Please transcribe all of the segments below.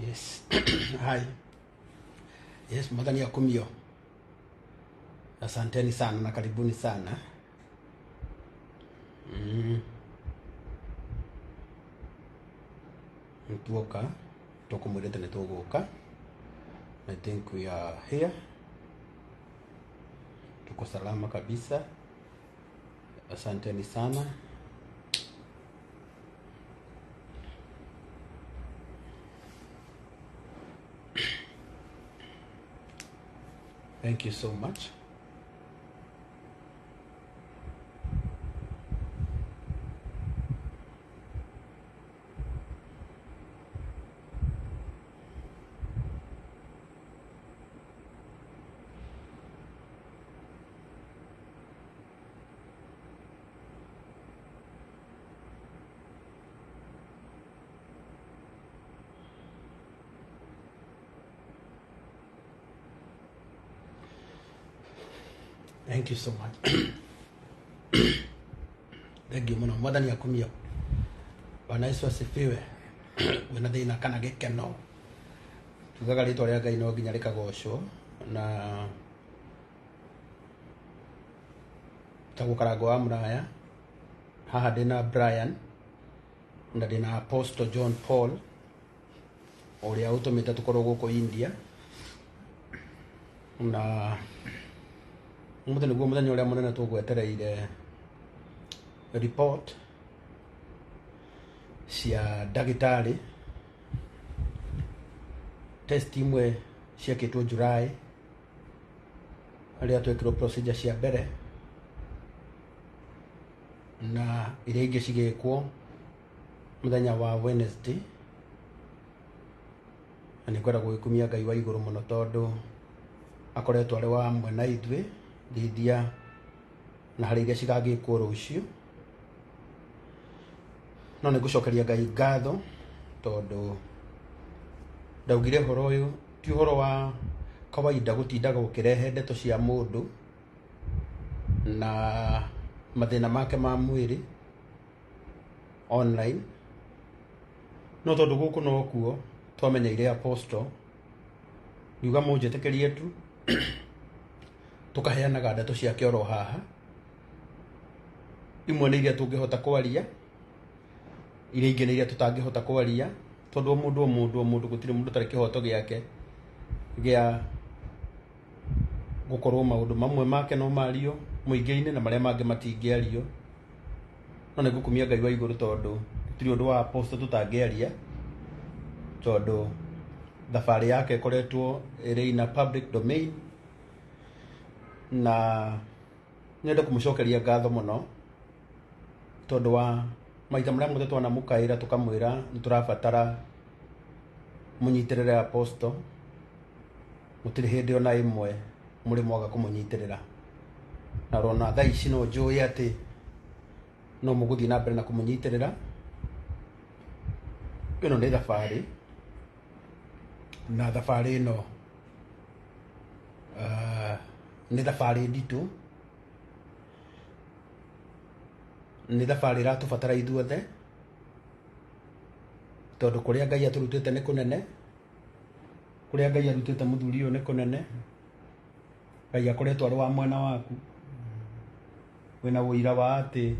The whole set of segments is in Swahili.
Yes. Hi. Yes, Mwadhani ya Kumio. Asanteni sana na karibuni sana. Tuoka. Toko mwirete nituguka. I think we are here. Tuko salama kabisa. Asanteni sana. Thank you so much. Thank you so much. Thank you muno. Mwadhani ya Kumio. Bwana Yesu asifiwe. Wena thina kana gikeno. Tugaga ritwa ria Ngai no nginya rikagocwo na tagukaragwo wa muraya. Haha ndina Brian na ndina Apostle John Paul uria utumite tukorwo guku India na umuthi niguo muthenya uria munene tugwetereire report cia ndagitari. Test imwe ciekitwo July aria twekirwo procedure cia mbere na iria ingi cigikwo muthenya wa Wednesday. Na nikwenda gugikumia Ngai wa iguru muno tondu akoretwo ari wa Emwena ithwe thithia na hari iria cigagikwo rucio. No nigucokeria Ngai ngatho tondu ndaugire horo uyu ti horo wa kawaida gutindaga ukirehe ndeto cia mundu na mathina make ma mwiri online. No tondu guku no kuo twamenyeire Apostle yuga munjitekerie tu tukaheanaga ndeto ciake oro haha. Imwe ni iria tungihota kwaria, iria ingi ni iria tutangihota kwaria tondu mundu gutire mundu tari kihoto giake gia gukorwo maundu mamwe make no mario muingi-ini na maria mangi matingiario. No nigukumia Ngai wa iguru tondu gutire undu wa Apostle tutangiaria tondu thabari yake ikoretwo iri in a public domain na nenda kumucokeria ngatho muno tondu wa maita maria mothe twana mukaira tukamwira niturabatara munyitirire Apostle. Gutiri hindi ona imwe muri mwaga kumunyitirira na rona thaa ici no njui ati no muguthii na mbere na kumunyitirira. Ino ni thabari na thabari ino ni thabari nditu, ni thabari iratubatara ithuothe tondu kuria Ngai aturutite ni kunene, kuria Ngai arutite muthuri uyu ni kunene. Ngai akoretwo ari wa mwena waku, wina wira wa ati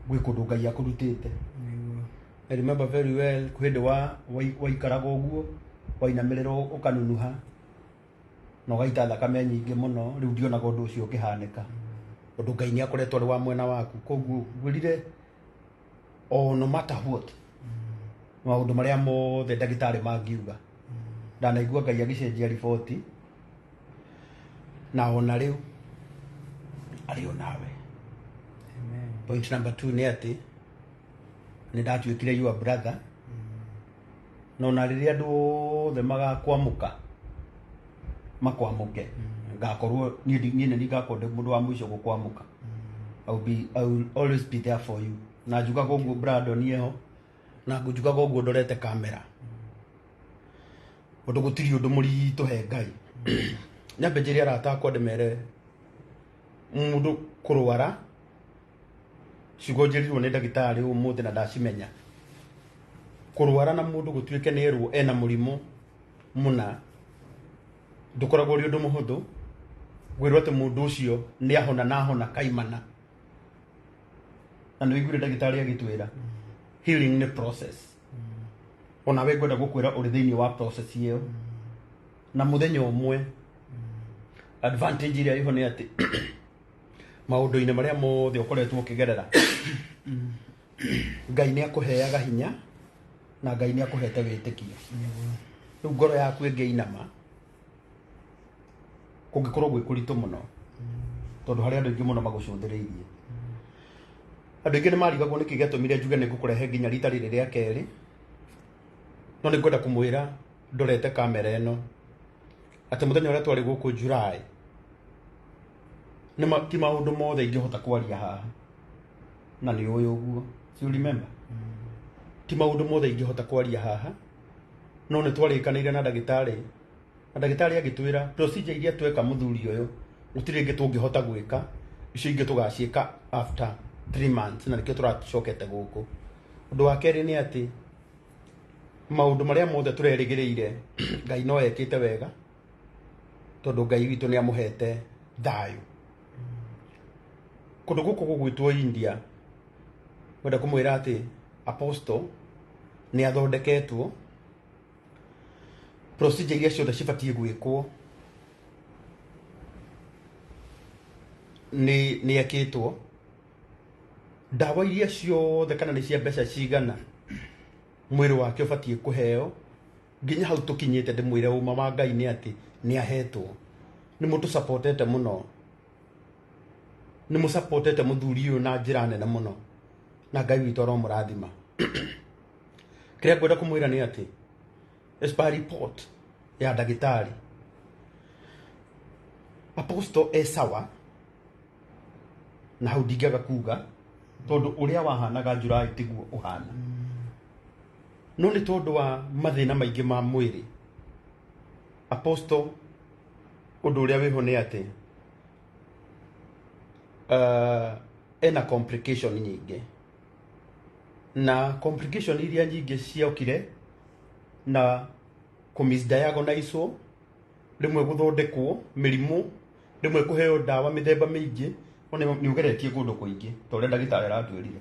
gwi kundu Ngai akurutite. I remember very well kuhindi waikaraga uguo wainamiriro ukanunuha na ugaita thakame nyingi muno. Riu ndionaga undu ucio ukihanika undu Ngai ni akoretwo ari wa mwena waku. Koguo ngwirire no matter what maundu maria mothe ndagitari mangiuga ndanaigua Ngai agicenjia riboti na ona riu ari onawe. Point number 2 ni ati ni ndatuikire your brother no na riria andu othe magakwamuka makwamuke ngakorwo ni ngakorwo mundu wa mwisho gukwamuka. I will always be there for you. Na juga goguo Brandon yeho na ngujuga goguo ndorete kamera undu gutiri undu muritu he Ngai. Nyambe njiri arata akwa ndemere mundu kurwara cigo njirirwo ni ndagitari umuthi na ndacimenya kurwara na mundu gutuike nerwo ena murimo muna ndukoragwo uri undu muhuthu gwirwo ati mundu ucio ni ahona na ahona kaimana na nĩ wĩiguire ndagĩtarĩ agĩtwĩra healing nĩ process ona we ngwenda gũkwĩra ũrĩ thĩinĩ wa process ĩyo na mũthenya ũmwe advantage ĩrĩa ĩho nĩ atĩ maũndũ-inĩ marĩa mothe ũkoretwo ũkĩgerera Ngai nĩ akũheaga hinya na Ngai nĩ akũhete wĩtĩkio rĩu ngoro yaku ĩngĩinama kũngĩkorwo gwĩ kũritũ mũno tondũ harĩ andũ aingĩ mũno magũcũthĩrĩirie andũ aingĩ nĩ marigagwo nĩkĩ gĩatũmire njuge nĩ ngũkũrehe nginya rita rĩrĩ rĩa kerĩ no nĩ ngwenda kũmwĩra ndorete kamera ĩno atĩ mũthenya ũrĩa twarĩ gũkũ July ti maũndũ mothe ingĩhota kwaria haha na nĩ ũyũ ũguo you remember ti maũndũ mothe ingĩhota kwaria haha no nĩ twarĩkanĩire na ndagĩtarĩ agĩtwĩra procedure iria tweka mũthuri ũyũ gũtirĩ ĩngĩ tũngĩhota gwĩka icio ingĩ tũgaciĩka after 3 months na nĩkĩo tũracokete gũkũ ũndũ wa kerĩ nĩ atĩ maũndũ marĩa mothe tũrerĩgĩrĩire Ngai no ekĩte wega tondũ Ngai witũ nĩ amũhete thayũ kũndũ gũkũ gũgwĩtwo India wenda kũmwĩra atĩ apostle nĩ athondeketwo procedure iria ciothe cibatiĩ gwĩkwo nĩ ekĩtwo ndawa iria ciothe kana nĩ cia mbeca cigana mwĩrĩ wake ũbatiĩ kũheo nginya hau tũkinyĩte ndĩmwĩre ũma wa Ngai nĩ atĩ nĩ ahetwo nĩ mũtũsapotete mũno nĩ mũsapotete mũthuri ũyũ na njĩra nene mũno na Ngai witũ aromũrathima kĩrĩa ngwenda kũmwĩra nĩ atĩ as per report ya ndagĩtarĩ apostle sawa na hau ndingĩaga kuga tondũ ũrĩa wahanaga July tiguo ũhana no nĩ tondũ wa mathĩna maingĩ ma mwĩrĩ apostle ũndũ ũrĩa wĩho nĩ atĩ ena complication nyingĩ na complication iria nyingĩ ciokire na kũmisdiagonizwo rĩmwe gũthondekwo mĩrimũ rĩmwe kũheo ndawa mĩthemba mĩingĩ ona nĩ ũgeretie kũndũ kũingĩ ta ũrĩa ndagĩtarĩ aratwĩrire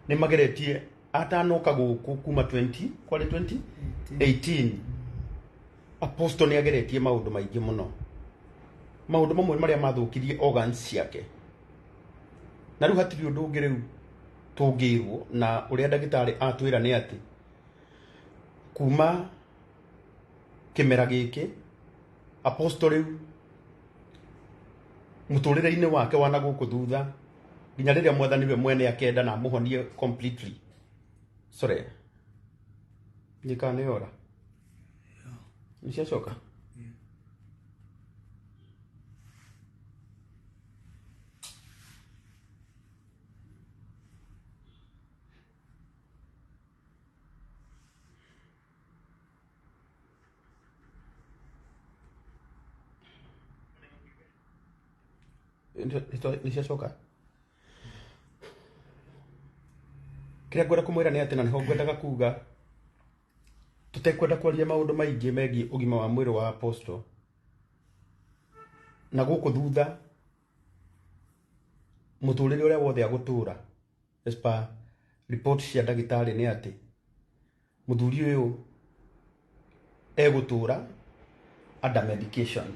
nĩ mageretie atanoka gũkũ kuma 2018 apostle nĩ ageretie maũndũ maingĩ mũno maũndũ mamwe marĩa mathũkirie organs ciake na rĩu hatirĩ ũndũ ũngĩ rĩu tũngĩrwo na ũrĩa ndagĩtarĩ atwĩra nĩ atĩ kuma kĩmera gĩkĩ apostle rĩu mũtũrĩre-inĩ wake wana gũkũ thutha nginya rĩrĩa mwathani we mwene akenda na amũhonie completely sorry nĩkanĩora nĩciacoka nĩciacoka kĩrĩa ngwenda kũmwĩra nĩ atĩ na nĩho ngwendaga kuga tũtekwenda kwaria maũndũ maingĩ megiĩ ũgima wa mwĩrĩ wa apostle na gũkũ thutha mũtũrĩre ũrĩa wothe agũtũra as per report cia ndagĩtarĩ nĩ atĩ mũthuri ũyũ egũtũra under medication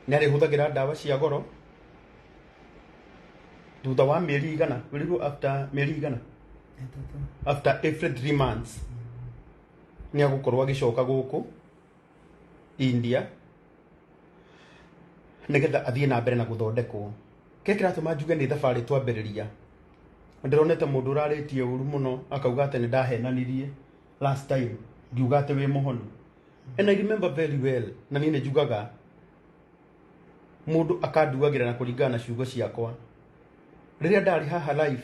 nĩ arĩhũthagĩra ndawa cia goro thutha wa mĩeri igana wĩrĩrwo after mĩeri igana after every 3 months nĩ agũkorwo agĩcoka gũkũ India nĩgetha athiĩ na mbere na gũthondekwo kĩrĩa kĩratũma njuge nĩ thabarĩ twambĩrĩria ndĩronete mũndũ ũrarĩtie ũru mũno akauga atĩ nĩ ndahenanirie last time ngiuga atĩ wĩ mũhonu and I remember very well na niĩ nĩ njugaga mũndũ akanduagĩra na kũringana na ciugo ciakwa rĩrĩa ndarĩ haha live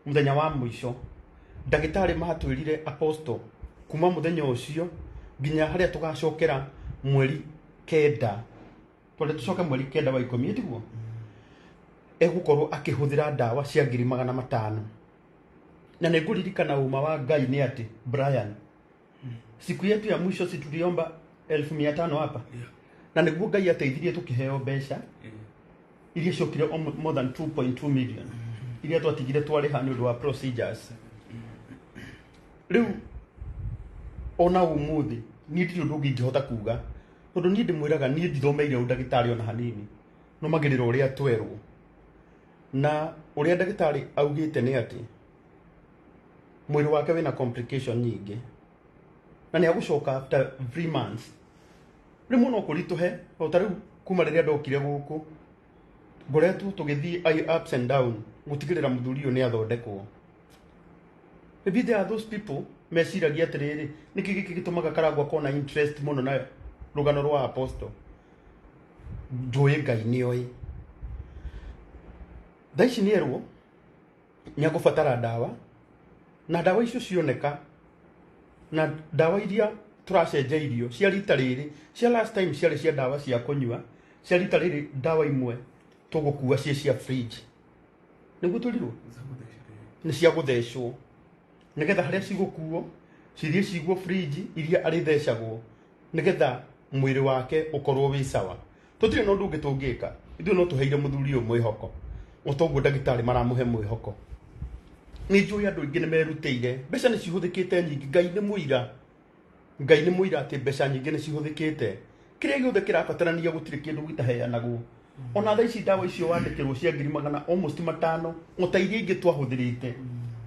mũthenya wa mũico ndagĩtarĩ matwĩrire apostle kuma mũthenya ũcio nginya harĩa tũgacokera mweri 9 tondũ tũcoke mweri 9 wa 10 tiguo egũkorwo akĩhũthĩra ndawa cia 500,000 na nĩngũririkana uma wa Ngai nĩ atĩ Brian, siku yetu ya mwisho si tuliomba 1500 hapa, na nĩguo Ngai ateithirie tukiheo mbeca iria ciokire more than 2.2 million iria twatigire twariha nĩ ũndũ wa procedures. Rĩu ona umuthi niĩ ndirĩ ũndũ ũngĩ ingĩhota kuga, tondũ niĩ ndĩmwĩraga niĩ ndithomeire ũndagĩtarĩ ona hanini, no magĩrĩra ũrĩa twerwo. Na ũrĩa ndagĩtarĩ augĩte nĩ atĩ mwĩrĩ wake wĩna complication nyingĩ na nĩ agũcoka after 3 months. Rĩmwe no kũritũhe, o ta rĩu kuma rĩrĩa ndokire gũkũ ngoretwo tũgĩthiĩ ups and down gũtigĩrĩra mũthuri ũyũ nĩ athondekwo. Maybe there are those people meciragia atĩrĩrĩ, nĩkĩ gĩkĩ gĩtũmaga Karangũ akorwo na interest mũno na rũgano rwa apostle. Njũĩ Ngai nĩoĩ. Thaa ici nĩerwo nĩagũbatara ndawa, na ndawa icio cioneka, na ndawa iria tũracenjeirio cia rita rĩrĩ, cia last time ciarĩ cia ndawa cia kũnyua, cia rita rĩrĩ ndawa imwe tũgũkua cie cia fridge. Nĩguo tũrirwo nĩ cia gũthecwo, nĩgetha harĩa cigũkuo cithiĩ cigwo fridge iria arĩthecagwo, nĩgetha mwĩrĩ wake ũkorwo wĩ sawa. Tũtirĩ na ũndũ ũngĩ tũngĩka, ithuĩ no tũheire mũthuri ũyũ mwĩhoko, o toguo ndagĩtarĩ maramũhe mwĩhoko. Nĩ njũĩ andũ aingĩ nĩ merutĩire, mbeca nĩ cihũthĩkĩte nyingĩ. Ngai nĩ mũira atĩ mbeca nyingĩ nĩ cihũthĩkĩte. Kĩrĩa gĩothe kĩrabatarania gũtirĩ kĩndũ gĩtaheanagwo. Ona thaa ici ndawa icio wandĩkĩrwo cia 500 almost 500 o ta iria ingĩ twahũthĩrĩte,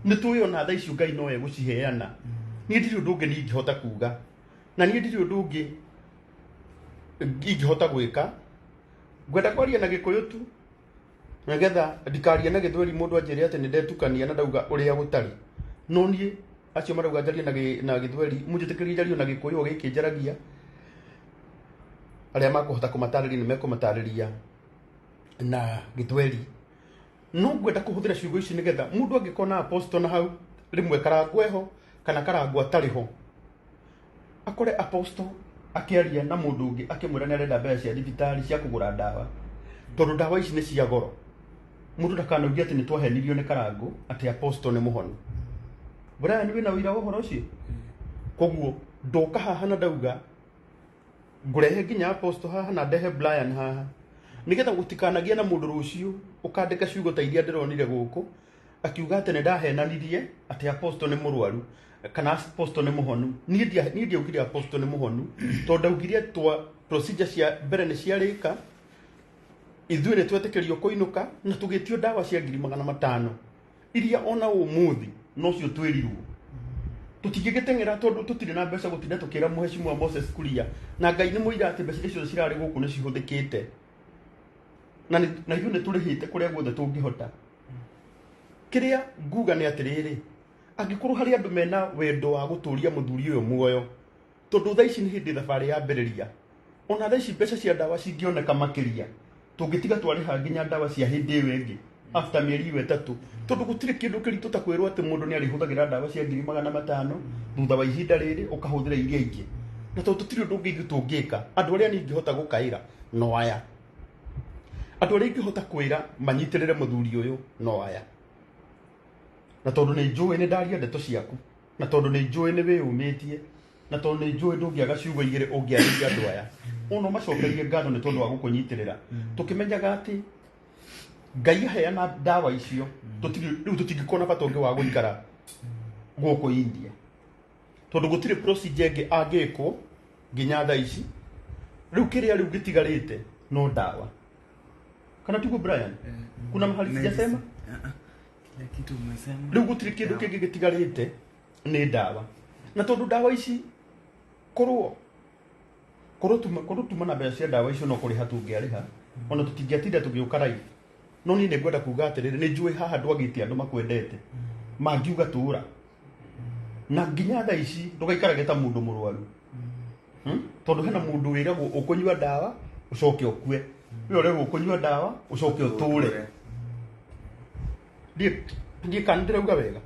nĩ tũĩ ona thaa icio Ngai no egũciheana. Niĩ ndirĩ ũndũ ũngĩ ingĩhota kuga, na niĩ ndirĩ ũndũ ũngĩ ingĩhota gwĩka. Ngwenda kwaria na Gĩkũyũ tu, nĩgetha ndikarie na Gĩthweri mũndũ anjĩre atĩ nĩ ndetukania na ndauga ũrĩa gũtarĩ. No niĩ acio marauga njarie na Gĩthweri, mũnjĩtĩkĩrie njarie na Gĩkũyũ o gĩkĩ njaragia. Arĩa makũhota kũmatarĩria nĩ mekũmatarĩria na Gĩthweri. No ngwenda kũhũthĩra ciugo ici nĩgetha mũndũ angĩkona apostle na hau rĩmwe Karangũ eho kana Karangũ atarĩ ho, akore apostle akĩaria na mũndũ ũngĩ akĩmwĩra nĩ arenda mbeca cia thibitarĩ cia kũgũra ndawa, tondũ ndawa ici nĩ cia goro. Mũndũ ndakanaugie atĩ nĩ twahenirio nĩ Karangũ atĩ apostle nĩ mũhonu. Brian, wĩna ũira wa ũhoro ũcio? Koguo ndoka haha na ndauga ngũrehe nginya apostle haha na ndehe Brian haha, nĩgetha gũtikanagie na mũndũ rũciũ ũkandĩka ciugo ta iria ndĩronire gũkũ akiuga atĩ nĩ ndahenanirie atĩ apostle nĩ mũrwaru kana apostle nĩ mũhonu. Niĩ ndiaugire apostle nĩ mũhonu, tondũ ndaugire procedure cia mbere nĩ ciarĩka, ithuĩ nĩ twetĩkĩrio kũinũka na tũgĩtio ndawa cia 500 iria ona ũmũthĩ no cio twĩrirwo. Tũtingĩgĩteng'era tondũ tũtirĩ na mbeca gũtinda tũkĩra Mheshimiwa Moses Kuria, na Ngai nĩ mũira atĩ mbeca icio cirarĩ gũkũ nĩ cihũthĩkĩte, na ithuĩ nĩ tũrĩhĩte kũrĩa guothe tũngĩhota. Kĩrĩa nguga nĩ atĩrĩrĩ, angĩkorwo harĩ andũ mena wendo wa gũtũria mũthuri ũyũ muoyo, tondũ thaa ici nĩ hĩndĩ thabarĩ yambĩrĩria, ona thaa ici mbeca cia ndawa cingĩoneka makĩria, tũngĩtiga twarĩha nginya ndawa cia hĩndĩ ĩyo ĩngĩ after mĩeri 3, tondũ gũtirĩ kĩndũ kĩritũ ta kwĩrwo atĩ mũndũ nĩ arĩhũthagĩra ndawa cia 500 thutha wa ihinda rĩrĩ ũkahũthĩra iria ingĩ. Na tondũ tũtirĩ ũndũ ũngĩ tũngĩka, andũ arĩa ningĩhota gũkaĩra no aya, andũ arĩa ingĩhota kwĩra manyitĩrĩre mũthuri ũyũ no aya. Na tondũ nĩ njũĩ nĩ ndaria ndeto ciaku, na tondũ nĩ njũĩ nĩ wĩyũmĩtie, na tondũ nĩ njũĩ ndũngĩaga ciugo igĩrĩ ũngĩarĩria andũ aya, ono macokerie ngatho nĩ tondũ wa gũkũnyitĩrĩra, tũkĩmenyaga atĩ Ngai aheana ndawa icio, rĩu tũtingĩkorwo bata ũngĩ wa gũikara gũkũ India, tondũ gũtirĩ procedure ĩngĩ angĩkwo nginya thaa ici. Rĩu kĩrĩa rĩu gĩtigarĩte no ndawa, kana tiguo Brian? Kuna mahali sijasema? Kila kitu umesema. Rĩu gũtirĩ kĩndũ kĩngĩ gĩtigarĩte nĩ ndawa, na tondũ ndawa ici korwo tuma na mbeca cia ndawa icio no kũrĩha tũngĩarĩha, ona tũtingĩatinda tũgĩũka raivu. No niĩ nĩ ngwenda kuga atĩrĩrĩ, nĩ njũĩ haha ndwagĩte andũ makwendete mangiuga tũũra, na nginya thaa ici ndũgaikarage ta mũndũ mũrwaru, tondũ hena mũndũ wĩragwo ũkũnyua ndawa ũcoke ũkue, wĩ ũrerwo ũkũnyua ndawa ũcoke ũtũũre. Ndiĩ kana ndĩrauga wega?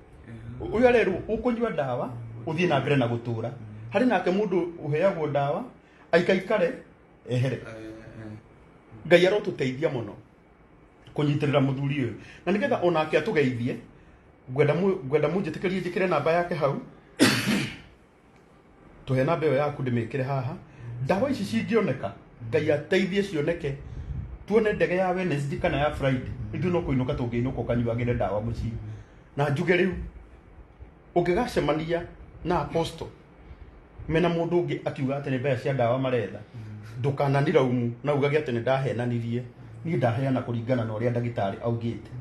Ũyũ arerwo ũkũnyua ndawa ũthiĩ na mbere na gũtũũra, harĩ nake mũndũ ũheagwo ndawa aikaikare ehere. Ngai arotũteithia mũno kũnyitĩrĩra mũthuri ũyũ, na nĩgetha onake atũgeithie gwenda munjitikirie njikire namba yake hau tuhe namba yo yaku ndimikire haha ndawa ici cingioneka ngai ateithie cioneke tuone ndege ya Wednesday kana ya Friday ithu no kuinuka tungiinuka kanyuagire ndawa muci na njuge riu ungigacemania na apostle mena mundu ungi akiuga ati ni mbeca cia ndawa maretha ndukananira umu na ugage ati ni ndahenanirie ni ndaheana kuringana na uria ndagitari augite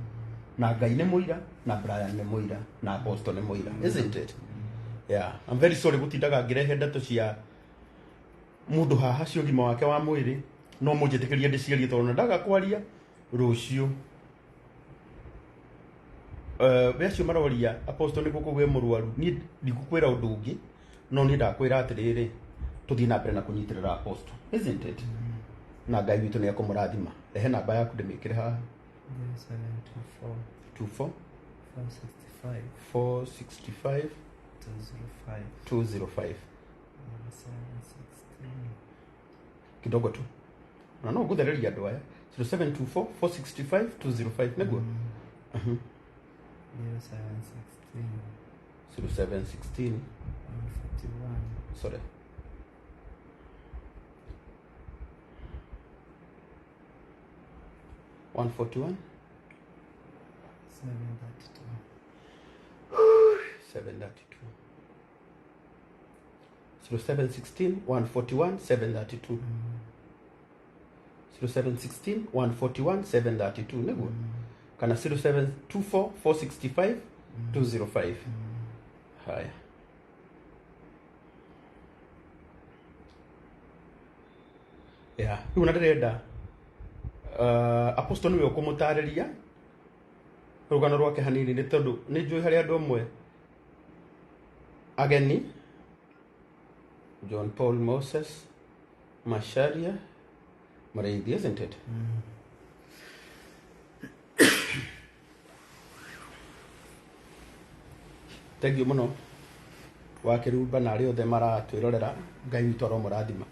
na ngai ni muira na Brian ni muira na apostle ni muira, isn't it? Yeah, I'm very sorry gutindaga ngirehe ndeto cia mundu haha cio gima wake wa mwiri no munjitikirie ndiciarie tondu ndaga kwaria rucio becio maroria apostle ni guku gwe murwaru ni ndigukwira undu ungi no ni ndakwira atiriri tuthie na mbere na kunyitirira apostle, isn't it? Na ngai witu ni akumurathima ehe namba yaku ndimikire haha 0724 465 205 kidogo tu na no guthereria andu aya 0724 465 205 neguo 0716 sorry 141 732 0716 141 732 0716 141 732 neguo kana 0724 465 205 haya yeah una ndirenda apostle niwe ukumutariria rugano rwake hanini ni tondu ni njui hari andu amwe ageni John Paul Moses Masharia Mareithi, isn't it? Thank you muno wakirumba na ri othe maratwirorera ngai witu aromurathima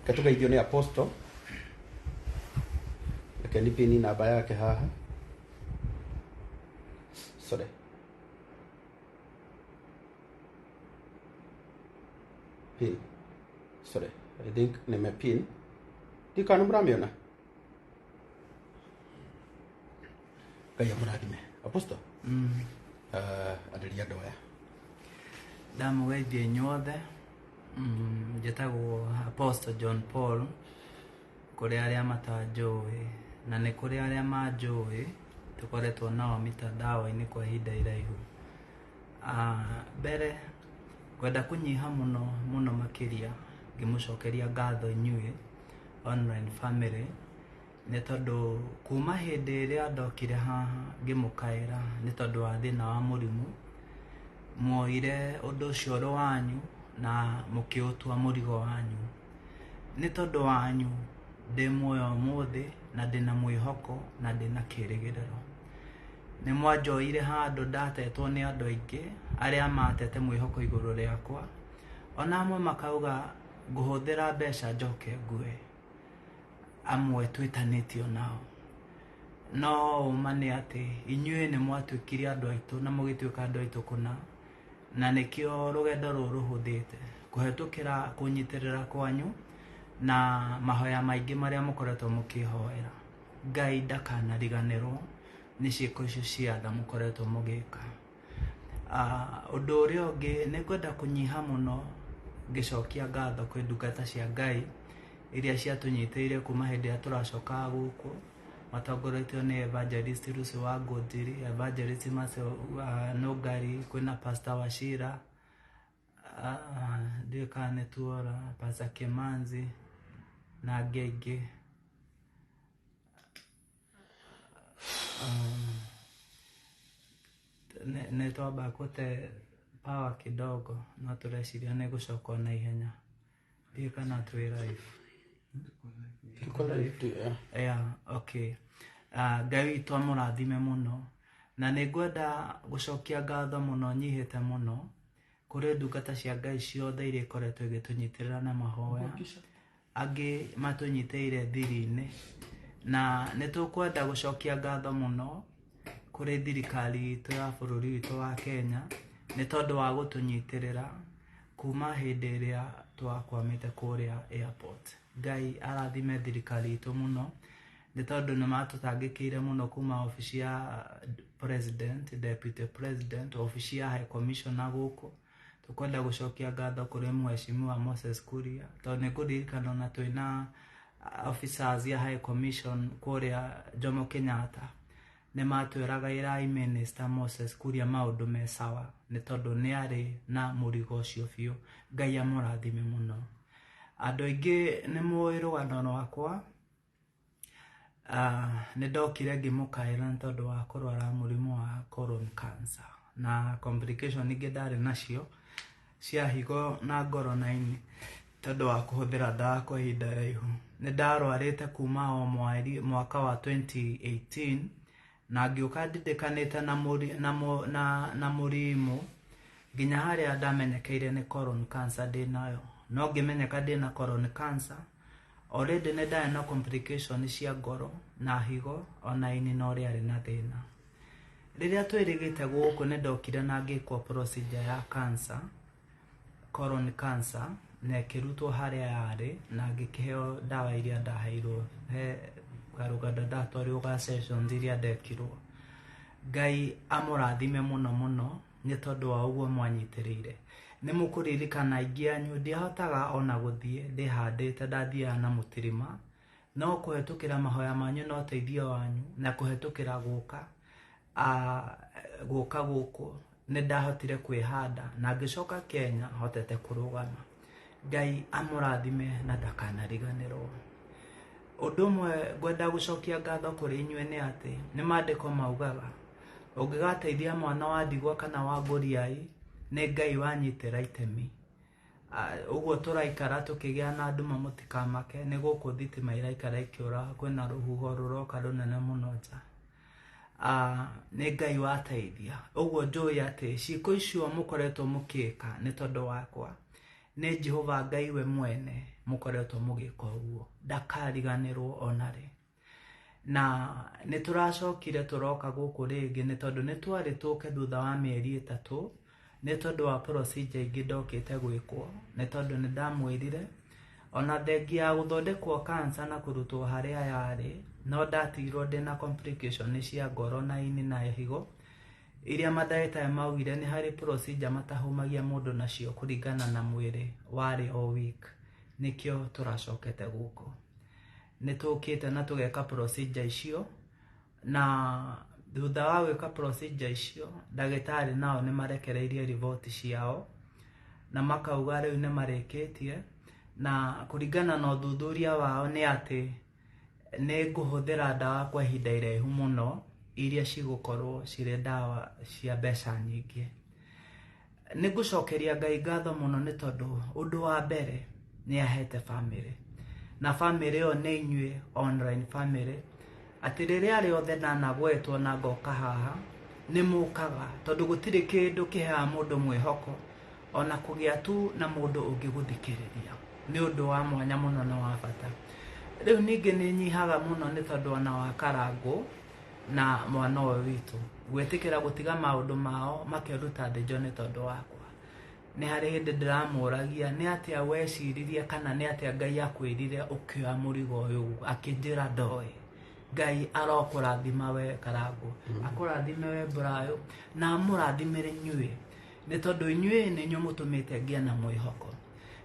katugeithio ni apostle lakini pini namba yake haha sorry pin sorry I think nime pin dikanu mramiona kaya murathime apostle adiria doya ndamugeithie inyuothe njĩtagwo Apostle John Paul kuri aria matanjũĩ na nĩ kuri aria manjũĩ tukoretwo nao mitandao-inĩ kwa ihinda iraihu mbere kwenda kunyiha muno makiria ngimucokeria ngatho inyuĩ online family nĩ tondũ kuma hĩndĩ ĩrĩa ndokire haha ngimukaĩra nĩ tondũ wa thĩna wa mũrimũ muoire ũndũ ũcio ũrĩ wanyu na mũkĩũtua mũrigo wanyu nĩ tondũ wanyu ndĩ muoyo ũmũthĩ na ndĩna mwĩhoko na ndĩna kĩrĩgĩrĩro nĩ mwanjoire handũ ndatetwo nĩ andũ aingĩ arĩa matete mwĩhoko igũrũ rĩakwa ona amwe makauga ngũhũthĩra mbeca njoke ngue amwe twĩtanĩtio nao no ũma nĩ atĩ inyuĩ nĩ mwatuĩkire andũ aitũ na mũgĩtuĩka andũ aitũ kũna na nĩkĩo rũgendo rũrũ rũhũthĩte kũhetũkĩra kũnyitĩrĩra kwanyu na mahoya maingĩ marĩa mũkoretwo mũkĩhoera ngai ndakanariganĩrwo nĩ ciĩko icio cia tha mũkoretwo mũgĩka ũndũ ũrĩa ũngĩ nĩ kwenda kũnyiha mũno ngĩcokia ngatho kwĩ ndungata cia ngai iria ciatũnyitĩire kuma hĩndĩ ĩrĩa tũracokaga gũkũ matongoretio nĩ evangelist Lucy wa Ngũnjiri, evangelist Nũngari, kwĩna pastor Wachira, ndĩkane tuora pastor Kimanzi na angĩ nĩ twamba gũte power kidogo no tũreciria nĩ gũcoka na ihenya ndĩkana twĩ live yeah okay ngai witũ amũrathime mũno na nĩ ngwenda gũcokia ngatho mũno nyihĩte mũno kũrĩ ndungata cia ngai ciothe iria ikoretwo igĩtũnyitĩrĩra na mahoya angĩ matũnyitĩire thiri-inĩ na nĩ tũkwenda gũcokia ngatho mũno kuri thirikari itu ya bururi witu wa Kenya ni tondu wa gutunyitirira kuma hindi iria twakwamite kuria airport. Ngai arathime thirikari itu muno ni tondu ni matutangikire muno kuma ofisi ya president, deputy president, ofisi ya high commissioner guku. Tukwenda gucokia ngatho kuri mheshimiwa Moses Kuria tondu ni kuririkana na twina officers ya high commission kuria Jomo Kenyatta ne matwiraga irai minister Moses Kuria maundu me sawa ni tondu ni ari na murigo ucio biu. Ngai amurathime muno. Andu aingi ni muirugano rwakwa ni ndokire ngimukaira ni tondu wa kurwara murimu wa colon cancer na complication ingi ndari nacio cia higo na ngoro na ini tondu wa kuhuthira ndawa kwa ihinda raihu. Ni ndarwarite kuma o mwaka wa 2018 na ngiuka ndidikanite na murimu nginya haria ndamenyekeire ni colon cancer ndinayo. No ngimenyeka ndina colon cancer already ni ndari na complication cia ngoro na higo ona ini no riari na thina. Riria twirigite guku ni ndokire na ngikwo procedure ya cancer, colon cancer na kirutwo haria yari na ngikiheo dawa iria ndaheirwo he garugada ndatwarirwo ga sessions iria ndekirwo. Ngai amurathime muno muno ni tondu wa uguo mwanyitirire. Ni mukuririkana aingi anyu ndiahotaga ona guthie ndihandite ndathiaga na mutirima no kuhetukira mahoya manyu no teithio wanyu na kuhetukira guka guku ni ndahotire kwihanda na ngicoka Kenya hotete kurugama. Ngai amurathime na ndakanariganirwo. Undu mwe ngwenda gucokia ngatho kuri inyue ni ati ni mandiko maugaga ungigateithia mwana wa ndigwa kana wa nguriai ni Ngai wanyitira itemi. Uguo turaikara tukigia na andu mamutikamake ni guku thitima iraikara ikiura kwina ruhuho ruroka runene muno nja. Ni Ngai wateithia. Uguo njui ati ciiko icio mukoretwo mukika ni tondu wakwa ni Jehova Ngai we mwene mukoretwo mugika uguo ndakariganirwo onare. Na ni turacokire turoka guku ringi ni tondu ni twari tuke thutha wa mieri 3 ni tondu wa procedure ingi ndokite gwikwo ni tondu ni ndamwirire ona thengia ya guthondekwo cancer na kurutwo haria yari no ndatigirwo ndina complication cia ngoro na ini na higo iria madagitari maugire ni hari procedure matahumagia mundu nacio kuringana na mwiri wari o week. Nikio turacokete guku ni tukite na tugeka procedure icio na thutha wa gwika procedure icio ndagitari nao ni marekereirie report ciao na makauga riu ni mareketie na kuringana na uthuthuria wao ni ati ni nguhuthira ndawa kwa ihinda iraihu muno iria cigukorwo cire ndawa cia mbeca nyingi. Ni ngucokeria Ngai ngatho muno ni tondu undu wa mbere ni ahete family na family yo ni inyue online family ati riria riothe ndanagwetwo na ngoka haha ni mukaga tondu gutiri kindu kiha mundu mwihoko ona kugia tu na mundu ungiguthikiriria ni undu wa mwanya muno na wa bata. Riu ningi ni nyihaga muno ni tondu ona wa karangu na mwana witu gwetikira gutiga maundu mao makeruta ndejo ni tondu wakwa. Ni hari hindi ndiramuragia ni atia weciririe kana ni atia Ngai akwirire ukioya murigo uyu akinjira ndoi. Ngai arokurathima we karangu akurathime we Brayo na amurathimire nyue ni tondu nyue ni nyu mutumite ngia na mwihoko.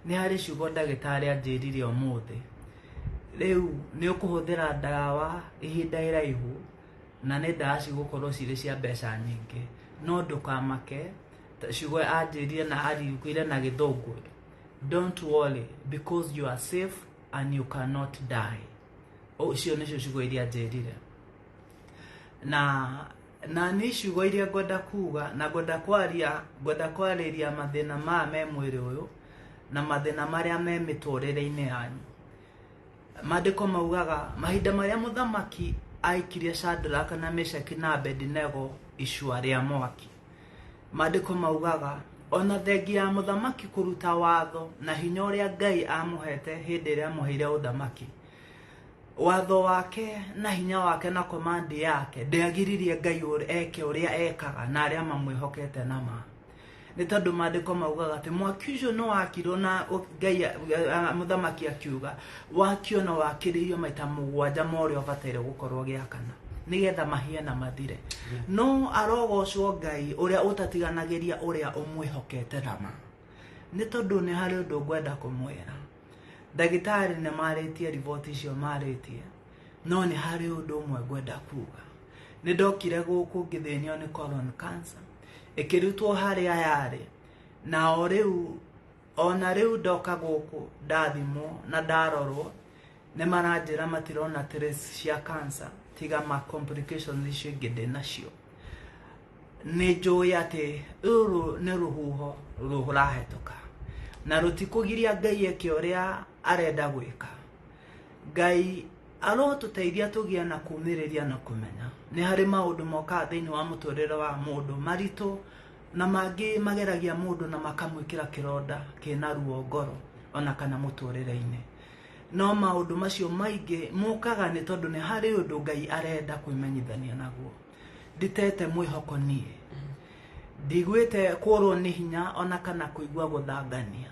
Ni hari ciugo ndagitari anjirire umuthi riu ni ukuhuthira ndawa ihinda iraihu na ni ndawa cigukorwo ciri cia mbeca nyingi no ndukamake ciugo anjirire na ariguire na githungu. Don't worry because you are safe and you cannot die. Ucio nicio ciugo iria anjirire na ni ciugo iria ngwenda kuga na ngwenda kwariria mathina ma me mwiri uyu na mathina maria me miturire-ini yanyu. Mandiko maugaga mahinda maria muthamaki aikirie Shadraka na Meshaki na Abednego icua ria mwaki. Mandiko maugaga ona thengia muthamaki kuruta watho na hinya uria Ngai amuhete hindi iria amuheire uthamaki watho wake na hinya wake na command yake ndeagiririe Ngai eke uria ekaga na aria mamwihokete na ma. Ni tondu maandiko maugaga ati mwaki ucio no wakirwo na Ngai muthamaki akiuga wakio na wakiririo maita mugwanja morio bataire gukorwo giakana nigetha mahie na mathire. No arogocwo Ngai uria utatiganagiria uria umwihokete na ma. Ni tondu ni hari undu ngwenda kumwira ndagitari ne maritie report icio maritie, no ni hari undu umwe ngwenda kuga. Ni ndokire guku ngithenio ni colon cancer ikirutwo hari ayari na ona riu ndoka guku ndathimo na ndarorwo ne maranjira matirona trace cia cancer tiga ma complications icio nginde nacio. Ni njui ati uru ni ruhuho ruhurahetoka na rutikugiria Ngai eke uria arenda gwika. Ngai arotuteithia tugie na kumiriria na kumenya ni hari maundu moka thiini wa muturire wa mundu marito na mangi mageragia mundu na makamwikira kironda kina ruo ngoro ona kana muturire-ini. No maundu macio maingi mukaga ni tondu ni hari undu Ngai arenda kwimenyithania naguo. Nditete mwihoko nie ndigwite kurwo ni hinya ona kana kuigua guthangania.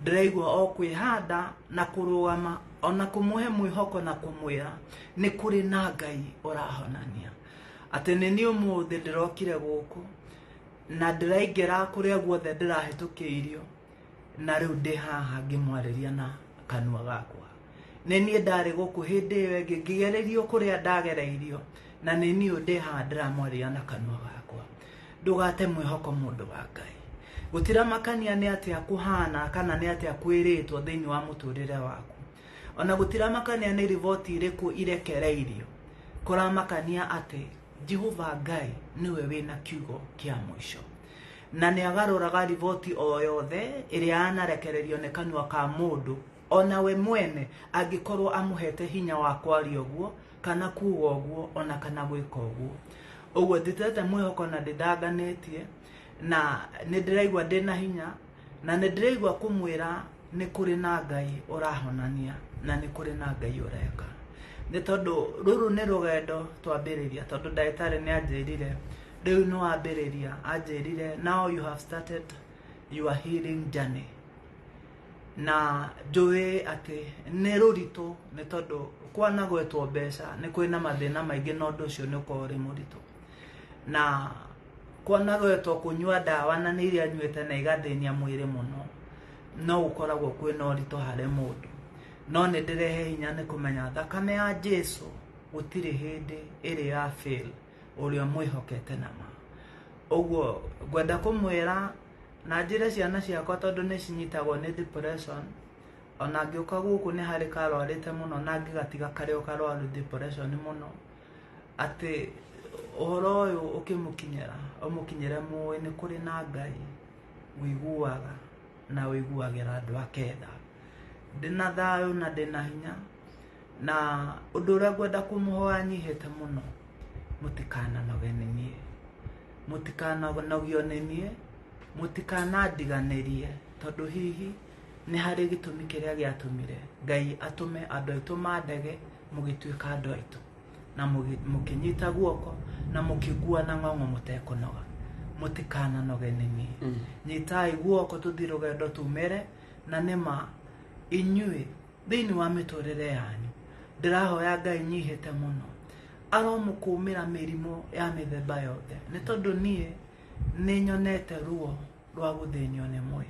Ndiraigua o kwihanda na kurugama ona kumuhe mwihoko na kumwira ni kuri na Ngai urahonania. Ati ni ni umuthi ndirokire guku na ndiraingira kuria guothe ndirahitukiirio na riu ndi haha ngimwariria na kanua gakwa. Ni ni ndari guku hindi iyo ingi ngigererio kuria ndagereirio na ni ni ndi haha ndiramwariria na kanua gakwa. Ndugate mwihoko mundu wa Ngai. Gutira makania ni ati akuhana kana ni ati akwiritwo thiini wa muturire waku. Ona gutira makania ni report iriku irekereirio. Kora makania ati Jehova Ngai niwe wina kiugo kia mwisho. Na ni agaruraga report o yothe iria anarekererio ne kanua ka mundu ona we mwene angikorwo amuhete hinya wa kwaria guo kana kuuga guo ona kana gwika guo. Ogwo nditete mwihoko na ndidanganetie na nindiraigwa ndina hinya na nindiraigwa kumwira ni kuri na Ngai urahonania na ni kuri na Ngai ureka. Ni tondu ruru ni rugendo twambiriria tondu ndagitari ni anjirire riu no ambiriria anjirire now you have started your healing journey. Na njui ati ni rurito ni tondu kwanagwetwo mbeca ni kwina mathina maingi no ndu ucio ni ukori murito na kwanagwetwo kunyua dawa na ni iria nyuite na igathenia mwiri muno no ukoragwo kwina urito hari mundu. No ni ndirehe hinya ni kumenya thakame ya Jesu gutiri hindi iri ya fail uria mwihokete na ma. Ogwo ngwenda kumwira na njire ciana ciakwa tondu ni cinyitagwo ni depression ona ngiuka guku ni hari karwarite muno na ngigatiga kario karwaru depression muno ati uhoro uyu ukimukinyira umukinyire muwe ni kuri na Ngai wiguaga na wiguagira andu aketha. Ndina thayu na ndina hinya na undu uria ngwenda kumuhoya nyihite muno mutikana nogenenie mutikana nogio nenie mutikana ndiganirie tondu hihi ni hari gitumi kiria giatumire Ngai atume andu aitu mandege mugituika andu aitu na mukinyita guoko na mukigua na ng'ong'o mutekunoga. Mutikana nogenenie nyitai guoko tuthi rugendo tumere na nima inyue thiini wa miturire yanyu. Ndirahoya Ngai nyihite muno aromukumira mirimo ya mithemba yothe ni tondu nie ni nyonete ruo rwa guthenio ni mwiri,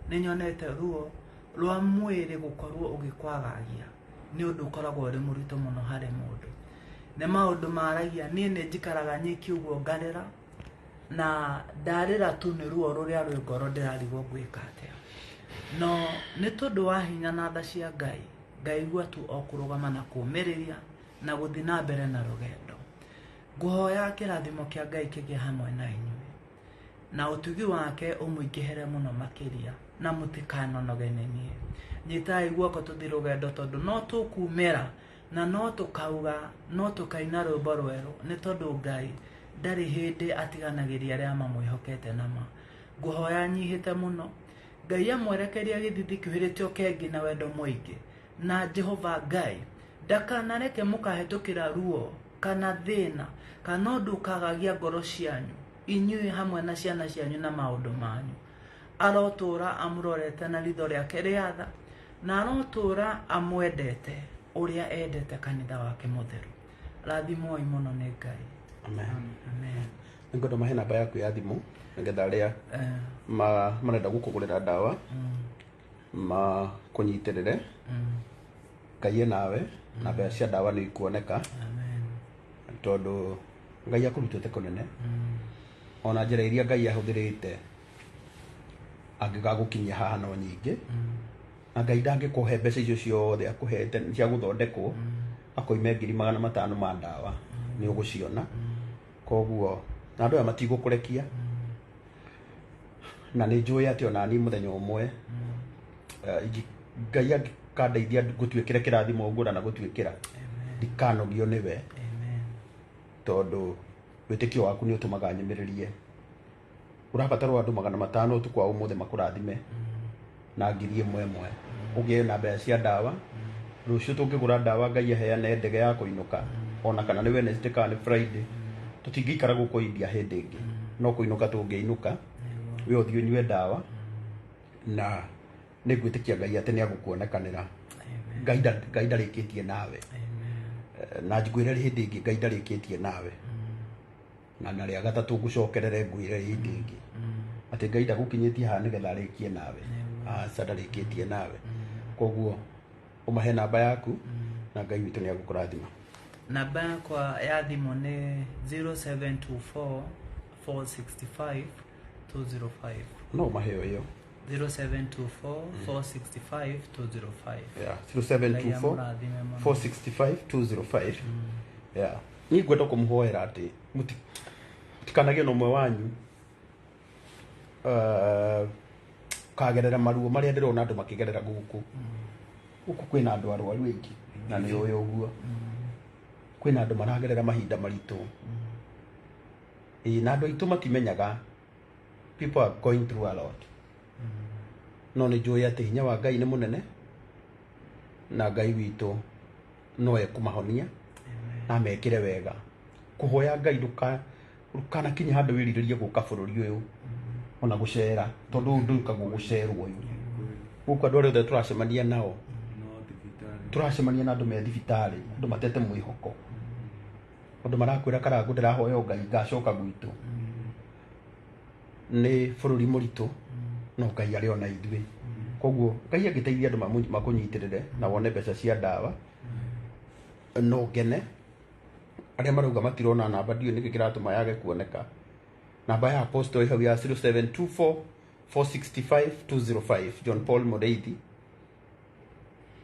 ni nyonete ruo rwa mwiri gukorwo ugikwagagia ni undu ukoragwo uri murito muno hari mundu. Ni maundu maragia nie ni njikaraga nyiki uguo ngarira na ndarira tu ni ruo ruria rwi ngoro ndirarigwo gwika atia. No ni tondu wa hinya na tha cia Ngai ngaigua tu okurugama na kumiriria na guthi na mbere na rugendo. Nguhoya kirathimo kia Ngai kigie hamwe na inyuĩ na utugi wake umuingihere muno makiria na mutikano nogenenie. Nyitai guoko tuthi rugendo tondu no tukumira na no tukauga no tukaina rwimbo rweru ni tondu Ngai ndari hindi atiganagiria aria mamwihokete na ma. Nguhoya nyihite muno Ngai amwerekeria githithi kihiritio kengi na wendo mwingi na Jehova Ngai ndakanareke mukahetũkĩra ruo kana thĩna kana ũndũ ũkagagia ngoro cianyu inyuĩ hamwe na ciana cianyu na maũndũ manyu. Arotũra amũrorete na ritho rĩake rĩa tha na arotũra amwendete ũrĩa endete kanitha wake mũtheru. Rathimoi mũno nĩ Ngai. Amen. Amen. Ngodo mahe namba yaku ya thimũ nĩgetha arĩa marenda gũkũgũrĩra ndawa ma kũnyitĩrĩre Ngai nawe namba cia ndawa nĩ ikuoneka. Amen. Tondũ Ngai akũrutĩte kũnene ona njĩra iria Ngai ahũthĩrĩte angĩgagũkinyia haha no nyingĩ na Ngai ndangĩkũhe mbeca icio ciothe akũhete cia gũthondekwo akoime 500,000 ma ndawa nĩ ũgũciona. Koguo na andũ aya matigũkũrekia na nĩ njũĩ atĩ ona niĩ mũthenya ũmwe Ngai akandeithia gũtuĩkĩre kĩrathimo ũguo na gũtuĩkĩra ndikanogio nĩwe tondũ wĩtĩkio waku nĩ ũtũmaga nyũmĩrĩrie. Ũrabatarwo andũ 500 ũtukũ wa ũmũthĩ makũrathime na 1,000 ũgĩe na mbeca cia ndawa. Rũciũ tũngĩgũra ndawa Ngai aheane ndege ya kũinũka ona kana nĩ Wednesday kana nĩ Friday tũtingĩikara gũkũ India hĩndĩ ĩngĩ no kũinũka tũngĩinũka we ũthiĩ ũnyue ndawa na nĩ ngwĩtĩkia Ngai atĩ nĩ agũkuonekanĩra. Ngai ndarĩkĩtie nawe na njiguĩre hĩndĩ ĩngĩ Ngai ndarĩkĩtie nawe na rĩa gatatũ ngũcokerere ngwĩre hĩndĩ ĩngĩ atĩ Ngai ndagũkinyĩtie haha nĩgetha arĩkie nawe. Aca ndarĩkĩtie nawe. Koguo ũmahe namba yaku na Ngai witũ nĩ agũkũrathima. Namba yakwa ya thimũ nĩ 0724 465 205. No ũmahe yo 0724 465 205. Yeah, 0724 465 205. Yeah. Ni ngwenda kũmũhoera atĩ mũtikanagĩe na ũmwe wanyu kagerera maruo marĩa ndĩrona andũ makĩgerera gũkũ. Gũkũ kwĩna andũ arwaru aingĩ na nĩ ũyũ ũguo. Kwĩna andũ maragerera mahinda maritũ. Na andũ aitũ matimenyaga people are going through a lot. No nĩ njũĩ atĩ hinya wa Ngai nĩ mũnene na Ngai witũ no ekũmahonia na mekĩre wega. Kũhoya Ngai ndũkanakinya handũ wĩrirĩrie gũka bũrũri ũyũ ona gũcera tondũ ndũikagwo gũcerwo ũyũ. Gũkũ andũ arĩa othe tũracemania nao turacemania na andũ me thibitarĩ andũ matete mwĩhoko andũ marakwĩra karangũ ndĩrahoya Ngai ngacoka gwitũ. Nĩ bũrũri mũritũ no Ngai arĩ ona ithuĩ. Koguo Ngai angĩteithia andũ makũnyitĩrĩre na wone mbeca cia ndawa no ngene. Arĩa marauga matirona namba ndiũ nĩkĩ kĩratũma yage kuoneka. Namba ya apostle hau ya 0724 465 205 John Paul Mũreithi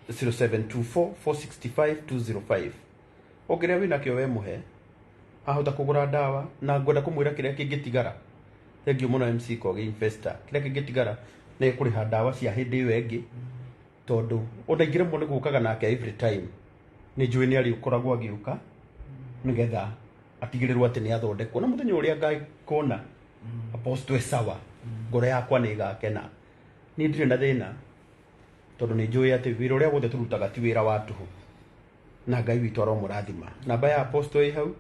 0724 465 205. Ongerera wĩna kĩo we mũhe ahota kũgũra ndawa na ngwenda kũmwĩra kĩrĩa kĩngĩtigara. Thengiũ mũno MC Kogi Investor. Kĩrĩa kĩngĩtigara nĩ kũrĩha ndawa cia hĩndĩ ĩyo ĩngĩ tondũ ũndaingĩrĩmwo nĩ gũkaga nake every time. Nĩ njũĩ nĩ arĩkoragwo agĩũka nĩgetha atigĩrĩrwo atĩ nĩ athondekwo na mũthenya ũrĩa ngakona apostle sawa ngoro yakwa nĩ igakena. Niĩ ndirĩ na thĩna tondũ nĩ njũĩ atĩ wĩra ũrĩa wothe tũrutaga ti wĩra wa tũhũ na Ngai witũ aromũrathima. Namba ya apostle hau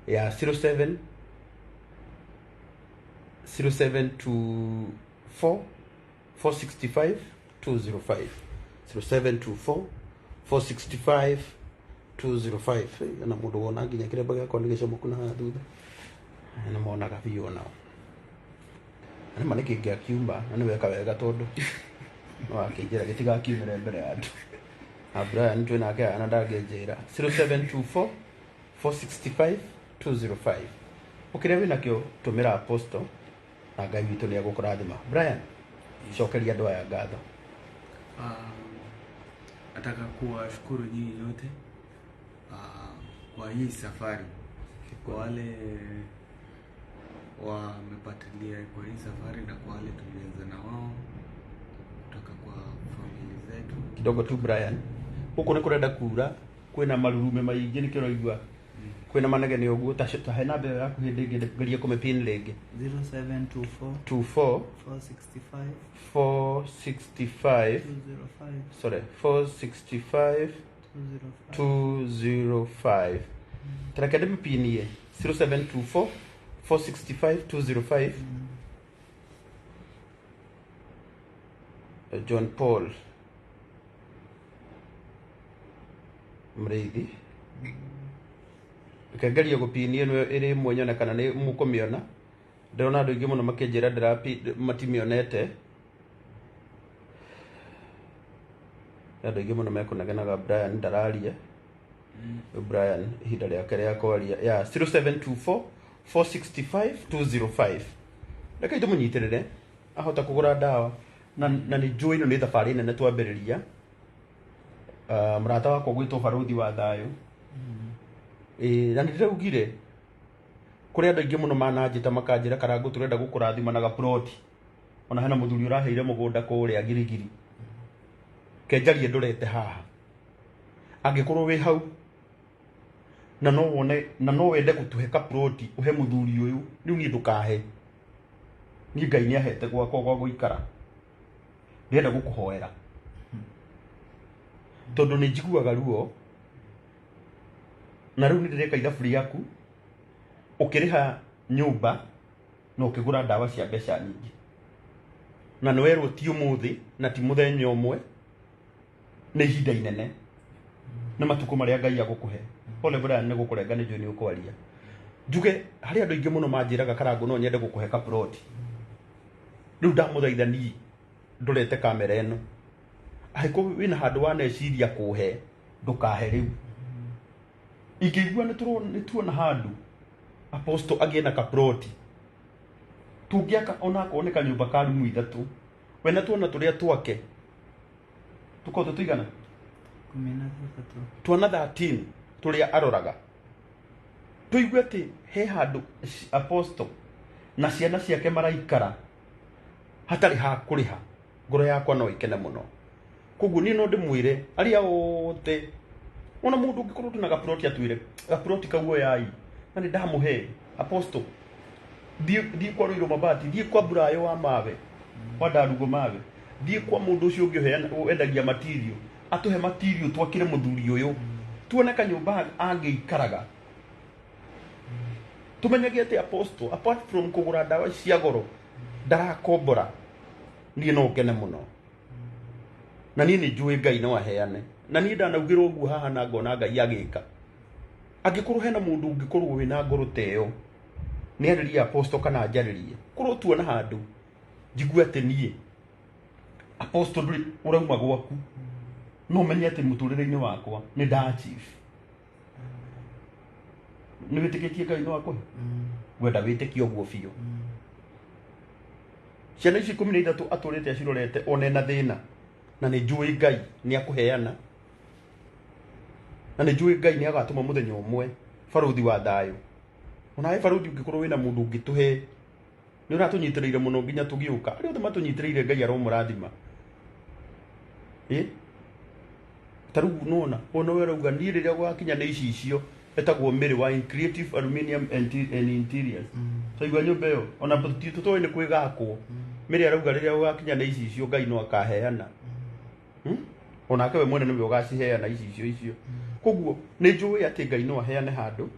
ya 0724 465 205 0724 465 205. Na mũndũ wona nginya kĩremba gĩakwa nĩ gĩcomoku na thutha na monaga biũ nao nĩ manĩ kĩngĩakiuma na nĩ weka wega tondũ no akĩnjĩra gĩtigakiumĩre mbere ya andũ. Brian twĩ nake ana ndangĩnjĩra 0724 465 205. Ũkĩrĩa wĩna kĩo tũmĩra apostle na Ngai witũ nĩ agũkũrathima. Brian cokeria andũ aya ngatho. Nataka kuwashukuru nyinyi nyote kwa hii safari, kwa wale wamepatilia kwa hii safari na kwa wale tulianza na wao kutoka kwa familia zetu. Kidogo tu Brian, huko nĩ kũrenda kura kwĩna marurume maingĩ nĩ kĩroigua kwina manegene uguo ta he namba yaku hindi ngeria kumepin rĩngĩ 0724 465 sorry 465 205 Tareke ndĩmĩpinie 0724 465 205 John Paul Mreithi Kageria gupinie no iri mwonyana kana ni mukumiona ndona andu ingi muno makinjira matimionete andu ingi muno mekunagenaga Brian ndararia Brian ihinda riake ria kwaria ya 0724 465 205 reke tumunyiterere ahota kugura ndawa na ni njui no ni thabari nene twambiriria mrata wako gwitwo baruthi wa thayo na ndirugire kuri andu ingi muno mananjita makanjira karangu turenda gukurathima na gaplot ona hena muthuri uraheire mugunda kuria girigiri kenjarie ndurete haha angikorwo wi hau na no wone na no wende gutuhe kaplot uhe muthuri uyu riu ni ndukahe ni Ngai ni ahete gwakwa gwa guikara ndenda gukuhoera tondu ni njiguaga ruo na riu ni ndireka ithabu riaku ukiriha nyumba no ukigura ndawa cia mbeca nyingi na nwerwo ti umuthi na ti muthenya umwe ni ihinda inene na matuko maria Ngai agukuhe pole Brian ni gukurenga ni juni ukwaria njuge hari andu ingi muno manjiraga karangu no nyende gukuhe kaplot riu ndamuthaithani ndurete kamera eno aiko wina handu waneciria kuhe ndukahe riu ingigua ni tuona handu apostle agiena kaplot tungiaka ona kuoneka nyumba ka rumu ithatu wena tuona turia twake tuko tutigana tuona 13 turia aroraga tuigwe ati he handu apostle na ciana ciake maraikara hatari ha kuriha ngoro yakwa no ikene muno koguo ni no ndimwire aria ote ona mundu ungikorwo tuna gaplot atwire gaplot kaguo yai na ni ndamuhe apostle di kwa riro mabati di kwa burayo wa mawe wa darugo mawe di kwa mundu ucio ungiheana endagia material atuhe material twakire muthuri uyu tuoneka nyumba angiikaraga tumenyage ati apostle apart from kugura ndawa cia goro ndarakombora ni no kene muno na ni njui Ngai no aheane na ni ndanaugirwo uguo haha na ngona Ngai agika angikorwo hena mundu ungikorwo wina ngoro teo ni ariria apostle kana njaririe korwo tuona handu njigua ati nie apostle nduri urauma gwaku no menye ati muturire-ini wakwa ni nda chief ni witikitie Ngai no akwe wenda witikio guo biu ciana ici 13 aturite acirorete one na thina na ni njui Ngai ni akuheana na ni njui Ngai ni agatuma muthenya umwe baruthi wa thayo ona ai baruthi ungikorwo wina mundu ungituhe ni uratunyitireire muno nginya tugiuka ari othe matunyitireire Ngai aromurathima taru nona ona werauga ni riria gwakinya ni ici icio etagwo miri wa creative aluminium and interiors so igwa nyumba yo ona tutoe ni kwigakwo miri arauga riria gwakinya ni ici icio Ngai no akaheana ona akawe mwene niwe ugaciheana ici icio koguo ni njui ati Ngai no aheane handu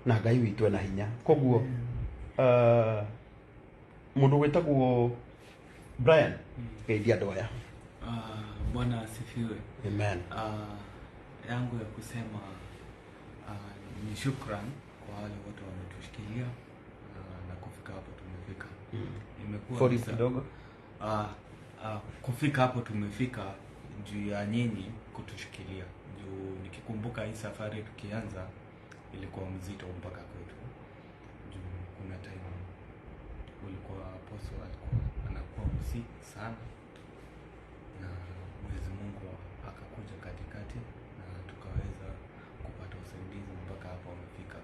na Ngai witu ena hinya koguo mundu wetagwo Brian ngeithia andu aya Bwana asifiwe. Amen. Yangu ya kusema ni shukran kwa wale wote wametushikilia na kufika hapo tumefika. Imekuwa kidogo. Kufika hapo tumefika juu ya nyinyi kutushikilia. Juu nikikumbuka hii safari tukianza ilikuwa mzito mpaka kwetu. Juu kuna time ulikuwa apostle alikuwa anakuwa msick sana. Na Mwenyezi Mungu akakuja katikati na tukaweza kupata usaidizi mpaka hapo wamefika.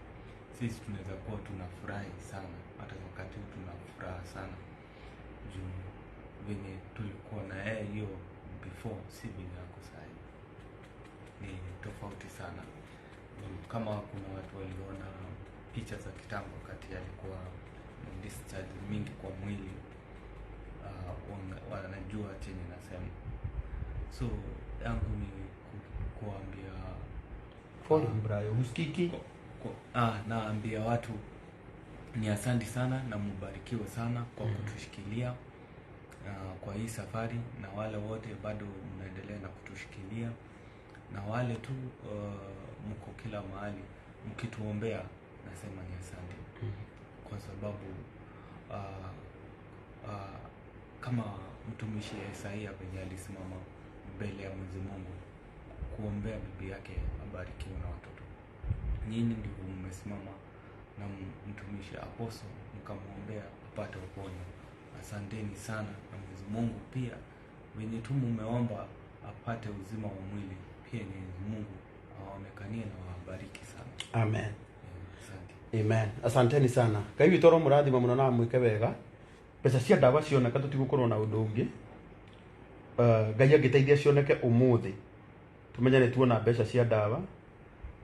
Sisi tunaweza kuwa tunafurahi sana, hata wakati huu tunafuraha sana juu venye tulikuwa na yeye hiyo before si vile yako sasa. Ni tofauti sana Kama kuna watu waliona picha za kitambo wakati alikuwa discharge mingi kwa mwili, wanajua chenye nasema. So yangu ni kuambia pole Brayo usikiki. Naambia watu ni asante sana na mbarikiwe sana kwa kutushikilia kwa hii safari, na wale wote bado mnaendelea na kutushikilia, na wale tu mko kila mahali mkituombea, nasema ni asante. Kwa sababu kama mtumishi Isaia penye alisimama mbele ya Mwenyezi Mungu kuombea bibi yake abarikiwe na watoto, nyinyi ndio mmesimama na mtumishi Apostle mkamwombea apate uponyo. Asanteni sana, na Mwenyezi Mungu pia wenye tu mmeomba apate uzima wa mwili, pia Mwenyezi Mungu aonekanie na wabariki sana. Amen. Asante. Amen. Asanteni sana. Kai toro murathima muno na mwike wega. Pesa cia ndawa cioneka tutigukorwo na undu ungi. Ngai angiteithia cioneke umuthi. Tumenyane tuona mbeca cia ndawa.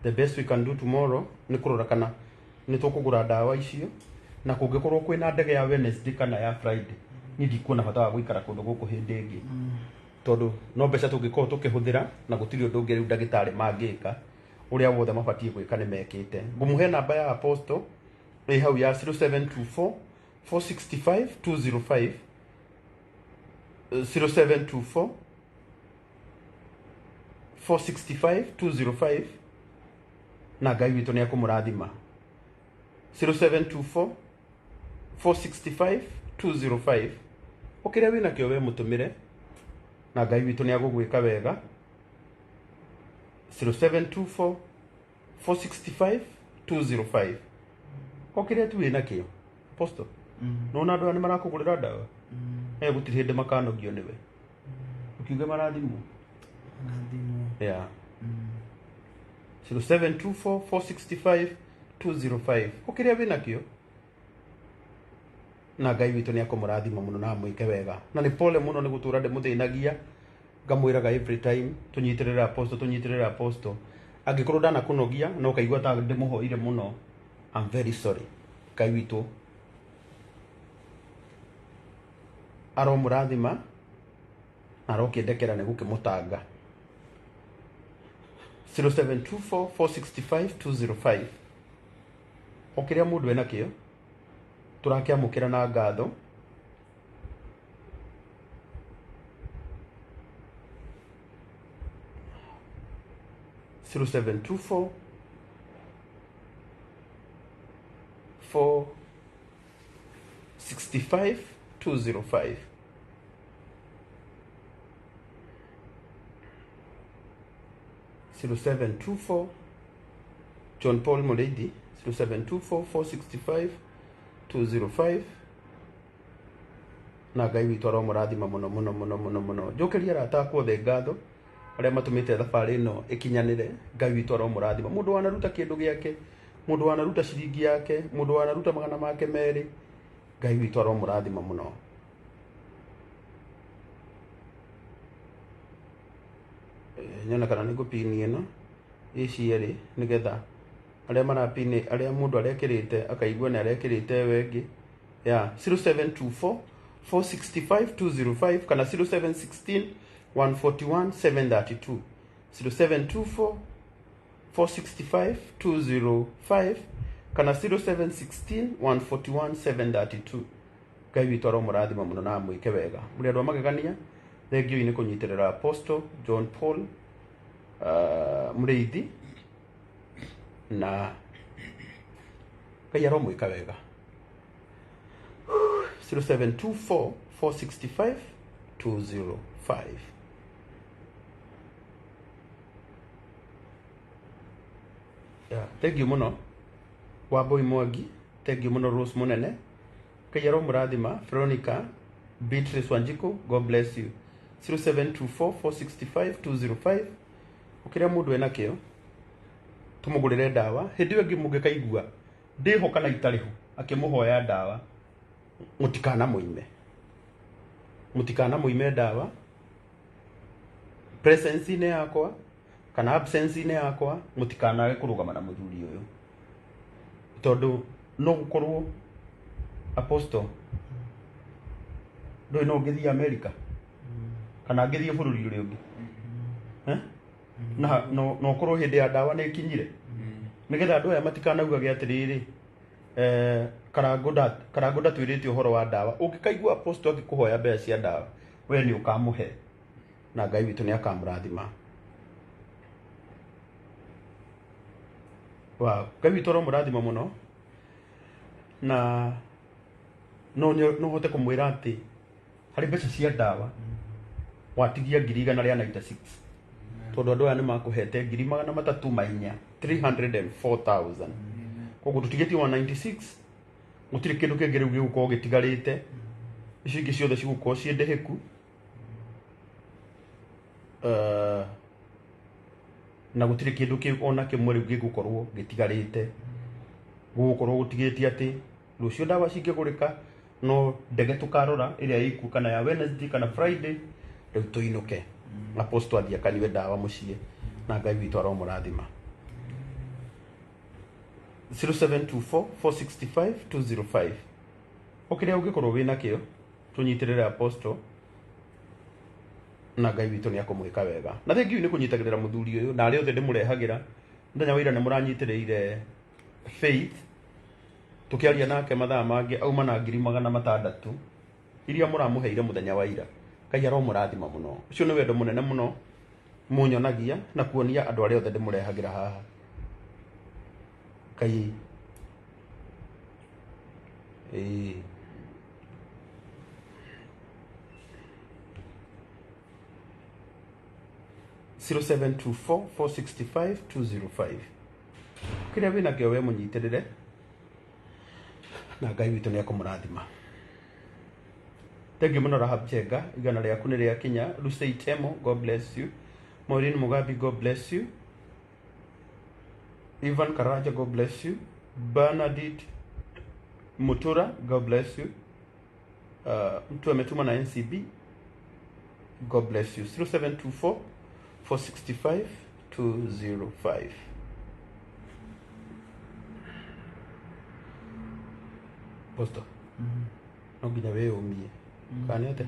The best we can do tomorrow ni kurora kana ni tukugura ndawa icio, na kungikorwo kwina ndege ya Wednesday kana ya Friday, ni ndikuona bata wa guikara kundu guku hindi ingi, tondu no mbeca tungikorwo tukihuthira na gutiri undu ungi riu ndagitari mangika uria wothe mabatie gwika ni mekite. Ngumuhe namba ya Apostle ri hau ya 0724 465 205 0724 465 205, na Ngai witu ni akumurathima. 0724 465 205. Ukiria wina kio we mutumire, na Ngai witu ni agugwika wega. 0724 465 205. Ukiria tu wina kio Apostle, no na andu ni marakugurira ndawa gutiri hindi makanogio niwe ukiuge marathimu yeah 0724 465 205. Ukiria wina kio, na Ngai witu ni akumurathima muno na mwike wega, na ni pole muno ni gutura ndimuthinagia. Ngamwiraga every time tunyitirira Apostle angikorwo ndana kunogia no kaigua ta ndimuhoire muno. I'm very sorry. Ngai witu aromurathima na arokindekera ni gukimutanga. 0724 465 205. Ukiria mundu ena kio turakiamukira na ngatho. Through 724 465 205. Through 724 John Paul Muledi 0724 465 205. na Ngai witu aromurathima muno muno muno muno muno. Njukiria rata kwothe ngatho aria matumite thabari ino ikinyanire. Ngai witu aromurathima. Mundu wanaruta kindu giake, mundu wanaruta ciringi yake, mundu wanaruta magana make meri. Ngai witu aromurathima muno. Nyona kana ni gupini ino ici eri nigetha aria marapini aria mundu arekirite akaigua ni arekirite wengi ya 0724 465 205 kana 0716 141 732 0724 465 205 kana 0716 141 732. Ngai witu aromurathima muno na mwike wega. Muri andu magegania thengio ini kunyitirira Apostle John Paul Mureithi na Ngai aromwika wega. 0724 465 205. Thank you muno Wambui Mwangi, thank you muno Rose Munene, Ngai aromurathima. Veronica Beatrice Wanjiku, God bless you. 0724 465 205. Ukiria mundu ena kio tumugurire ndawa hindi yo ngimuge kaigua ndiho kana itariho akimuhoya ndawa mutikana muime ndawa presence ine yakwa kana absence ine yakwa mutikanage kurugama na muthuri uyu tondu no gukorwo apostle ndoi no ngithii America kana ngithii bururi uri ungi na no korwo hindi ya dawa ni kinyire nigetha andu aya matikanaugage atiriri karango ndatwirite uhoro wa dawa ungikaigua apostle akikuhoya mbeca cia dawa we ni ukamuhe na Ngai witu ni akamurathima wa Ngai witu ro murathima muno na no hote kumwira ati hari mbeca cia dawa watigia 196 tondu andu aya ni makuhete 304,000 304,000 koguo tutigetie 196 gutire kindu kingi riu gigukorwo gitigarite icio ingi ciothe cigukorwo ciendeheku na gutire kindu ona kimwe riu gigukorwo gitigarite gugukorwo gutigetie ati rucio dawa cingigurika no ndege tukarora iria iku kana ya Wednesday kana Friday riu tuinuke apostle athia kaniwe dawa mucie na Ngai witu aro murathima 0724 465 205 okiria ungikorwo wina kio tunyitirire apostle na Ngai witu ni akumwika wega na thengiu ni kunyitagirira muthuri uyu na ari othe ndimurehagira ndenya wira ni muranyitiriire Faith tukiaria nake mathaa mangi auma na 600,000 iria muramuheire muthenya wa ira Ngai aro murathima muno ucio ni wendo munene muno munyonagia na kuonia andu aria othe ndimurehagira haha Ngai 0724 465 205 kiria wina kio we munyitirire na Ngai witu ni akumurathima thank you muno Rahab Jenga igana riaku ni ria kinya Lucei Temo God bless you Maureen Mugabi God bless you Ivan Karaja God bless you Bernadette Mutura God bless you mtu ametuma na NCB God bless you 0724 465 205 Posto no nginya we umie kana ate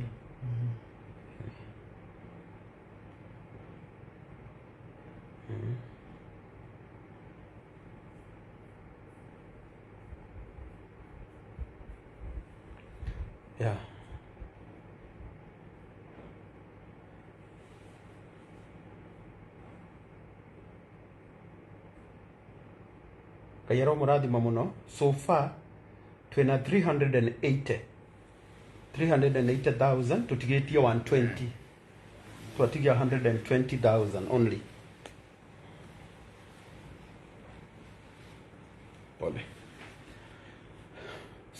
yeah Kayaro murathima muno so far twina 380,000 tutigetie 120 twatigia 120,000 only pole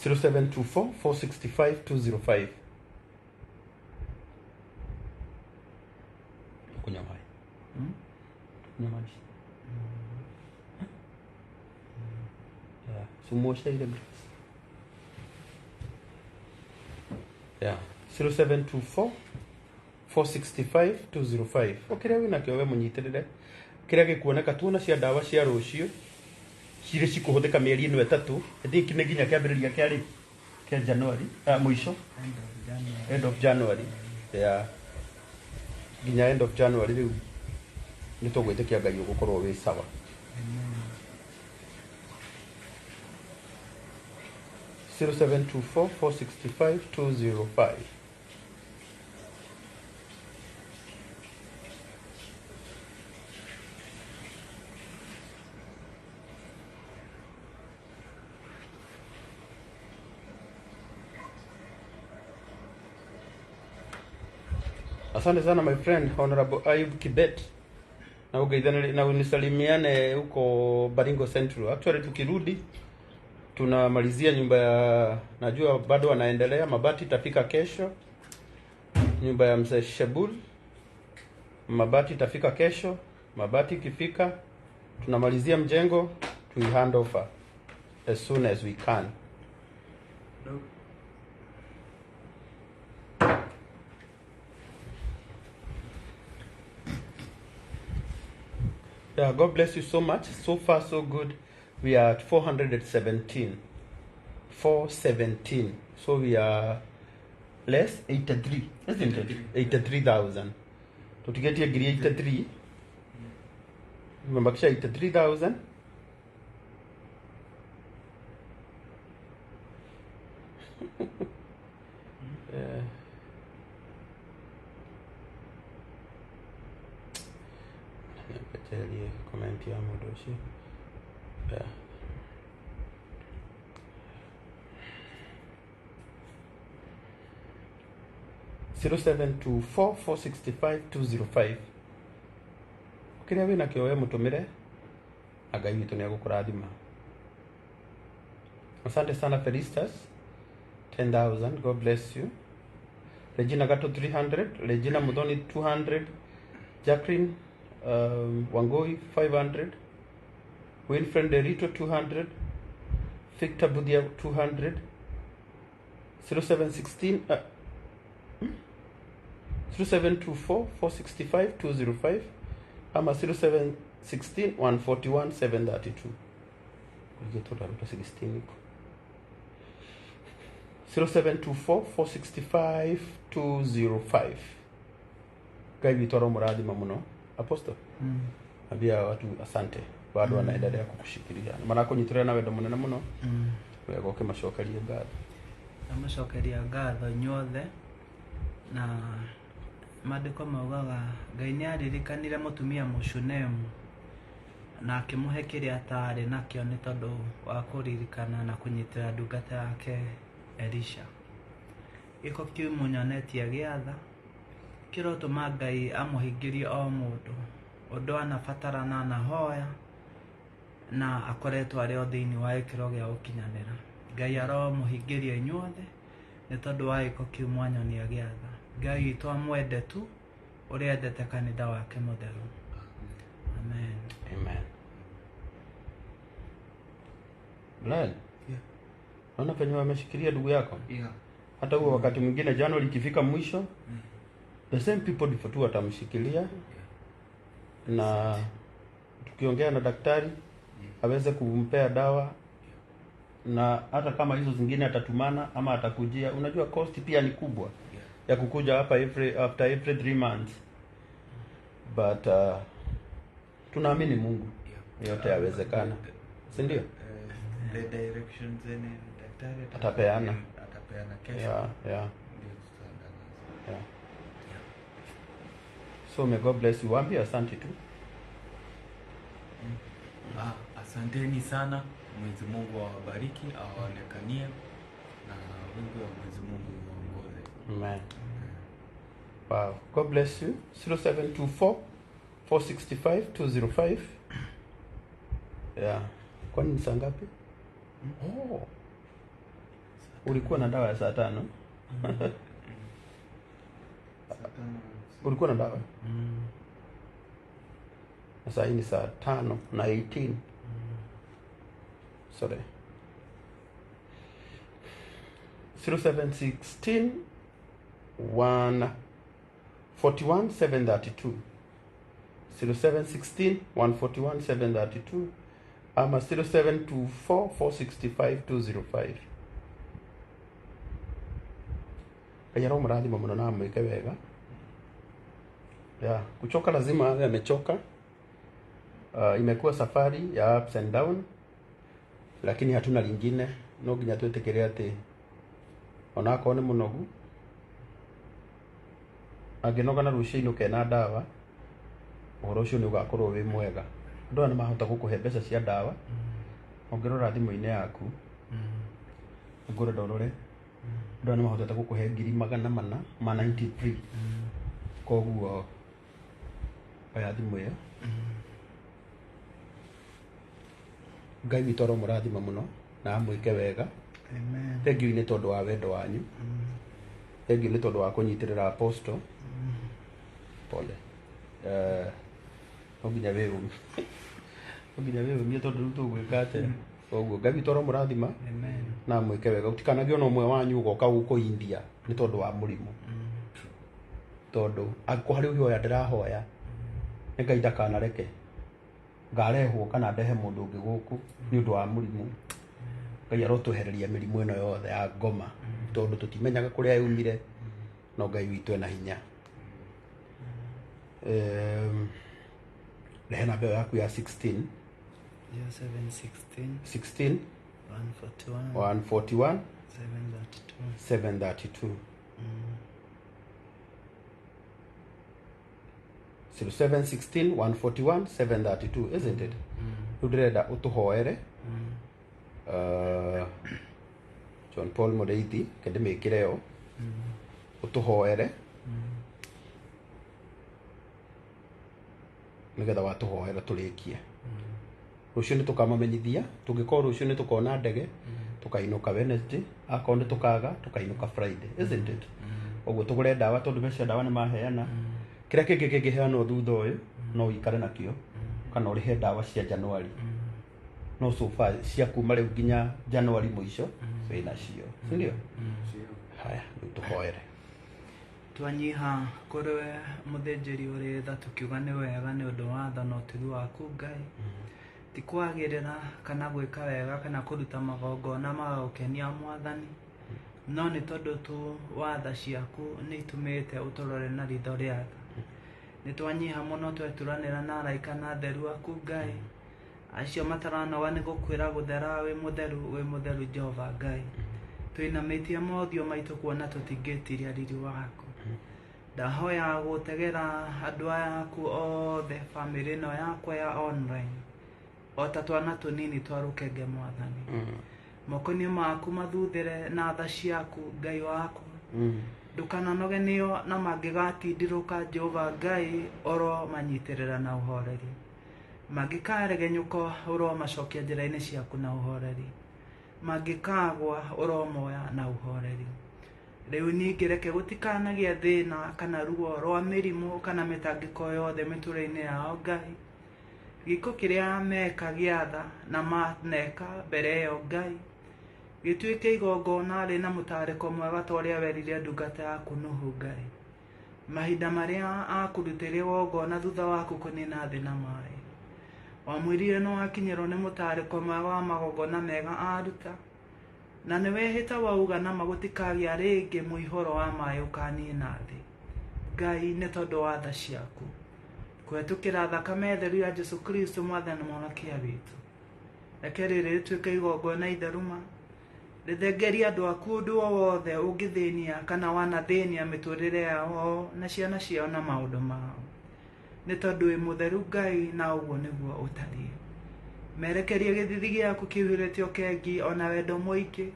0724 465 205 kunyamai kunyamai sumosha ile yeah 0724 465 205 okiria wina kio we munyitirire kiria gikuoneka tuona cia dawa cia rucio cire cikuhuthika mieri ino 3 thiki ni nginya kiambiriria kiari kia January mwisho end of January yeah nginya end of January riu ni tugwitikia Ngai ugukorwo wi sawa 0724 465 205 Asante sana my friend Honorable Ayub Kibet na ugeidhana na unisalimiane huko Baringo Central. Actually tukirudi tunamalizia nyumba ya najua bado wanaendelea mabati itafika kesho. Nyumba ya mzee Shebul mabati itafika kesho. Mabati ikifika tunamalizia mjengo to hand over as soon as we can. Yeah, God bless you so much. So far, so good. We are at 417. 417. So we are less 83, isn't it? 83,000. So to get here, 83. Remember, 83,000. Yeah. Comment here, Modoshi. Yeah. Zero 724 465 205. Ukiria wina kio we mutumire Ngai witu ni agukurathima. Asante sana Felistas 10,000. God bless you. Regina Gato 300. Regina Mudoni 200. Jacqueline Wangoi 500. Winfred Derito 200. Victor Budia 200. 0716 0724 465 205 ama 0716 141 732. Kujetora 16 0724 465 205. Ngai witoro murathima muno. Apostle. Abia watu asante. Bado wanaendelea kukushikilia. Maana kunyitira na wendo munene muno. Wega ukimacokeria ngatho. Amacokeria ngatho nyothe na maandiko maugaga Ngai nĩ aririkanire mutumia Mũshunemu na akimuhe kĩrĩa atarĩ nakĩo nĩ tondũ wa kũririkana na kũnyitĩra ndungata yake Elisha. Gĩko kĩu mũnyonetie gĩatha kĩrotũma Ngai amũhingĩrie o mũndũ ũndũ anabatarana na hoya na akoretwo arĩ o thĩinĩ wa gĩkĩro gĩa gũkinyanĩra. Ngai aromũhingĩrie inyuothe nĩ tondũ wa gĩko kĩu mwanyonia gĩatha. Ngai witũ amwende tu ũrĩa endete kanitha wake mũtheru. Amen. Amen. Lal. Yeah. Naona penye wameshikilia ndugu yako. Yeah. Hata huo wakati mwingine Januari ikifika mwisho, the same people before tu watamshikilia. Na tukiongea na daktari aweze kumpea dawa, na hata kama hizo zingine atatumana ama atakujia. Unajua cost pia ni kubwa ya kukuja hapa after every 3 months. But tunaamini Mungu yote yawezekana, si ndio? The directions in daktari atapeana kesho. Yeah. So may God bless you. Waambie asante tu. Asanteni sana. Mwenyezi Mungu awabariki, awaonekanie na wingi wa Mwenyezi Mungu uongoze. Amen. Wow. God bless you. 0724 465 205. Yeah. Kwani ni saa ngapi? Oh. Ulikuwa na dawa ya saa 5? Ulikuwa na dawa? Sasa hii ni saa 5 na 18. Sorry. 0716 141 732. 0716 141 732 ama 0724 465 205. Kanyaro mrathima muno na mwike wega. Yeah, kuchoka lazima awe amechoka. Imekuwa safari ya ups and down, lakini hatuna lingine. No nginya twetekerea ati onako ni munogu anginoga na ruciino kena dawa uhoro ucio ni ugakorwo wi mwega. Andu ni mahota gukuhe mbeca cia dawa ongirora thimu-ini yaku ngore dorore andu ni mahota gukuhe 493 koguo aya thimu iyo Ngai witoro murathima muno na amwike wega. Amen. Thank you ni tondu wa wendo wanyu. Thank you ni tondu wa kunyitirira apostle. Pole. Oginya wewe. Oginya wewe mi tondu tugwikate. Koguo Ngai witoro murathima. Amen. Na amwike wega. Utikanagio no mwe wanyu ugoka guko India ni tondu wa murimo. Tondu akko hari uyo ya ndirahoya. Ngai ndakanareke. ngarehwo kana ndehe mundu ungi guku ni undu wa murimu Ngai arotuhereria mirimu ino yothe ya ngoma tondu tutimenyaga kuria yumire no Ngai witu ena hinya rehe namba yaku ya 16 0716 141 732 0716 141 732 isn't it? Udreda utuhoere John Paul Modeithi kende mekireo utuhoere nigetha watuhoera turikie rucio ni tukamamenyithia tungikora rucio ni tukona ndege tukainuka Wednesday akonde tukaga tukainuka Friday isn't it? Oguo tugure dawa tondu mecia dawa ni maheana kira kingi kingiheanwo thutha uyu no ikare nakio kana urihe dawa cia January no so far cia kuma riu nginya January muico wina cio ndio haya tuhoere twanyiha kurwe muthenjeri uri tha tukiuga ni wega ni undu wa tha no tigu waku Ngai ti kwagirira kana gwika wega kana kuruta magongona ma ukenia mwathani no ni tondu tu watha ciaku ni itumite uturore na ritho riatha ni twanyiha muno tweturanira na araika na theru aku Ngai acio mataranoga ni gukwira guthera wi mutheru Jehova Ngai twinamitie mothio maitu kuona tutingitiria riri waku ndahoya gutegera andu aya aku othe family no yakwa ya online ota twana tunini twarukenge mwathani mokoni maku mathuthire na tha ciaku Ngai waku ndukananoge nio na mangigatindiruka Jehova Ngai oro manyitirira na uhoreri magikaregenyuko oro macokia njira-ini ciaku na uhoreri magikagwa oro moya na uhoreri riu ningi reke gutikanagia thina kana ruo rwa mirimu kana mitangiko yothe miture-ini yao Ngai giko kiria meka giatha na maneka mbere yo Ngai gituike igongona ri na mutariko mwega ta uria werire ndungata yaku Nuhu Ngai mahinda maria akurutire igongona thutha waku kunina thi na mai wamwirire no akinyirwo ni mutariko mwega wa magongona mega aruta na ni wehita wauga na magutikagia ringi muihoro wa mai ukanina thi Ngai ni tondu wa tha ciaku kwetukira thakame theru ya Jesu Kristo mwathani mwonakia witu reke riri rituike igongona itheruma rithengeria andu aku undu wothe ungithinia kana wanathinia miturire yao na ciana ciao na maundu mao ni tondu wi mutheru Ngai na uguo niguo utari merekerie githithi giaku kiuhiritio kengi ona wendo muingi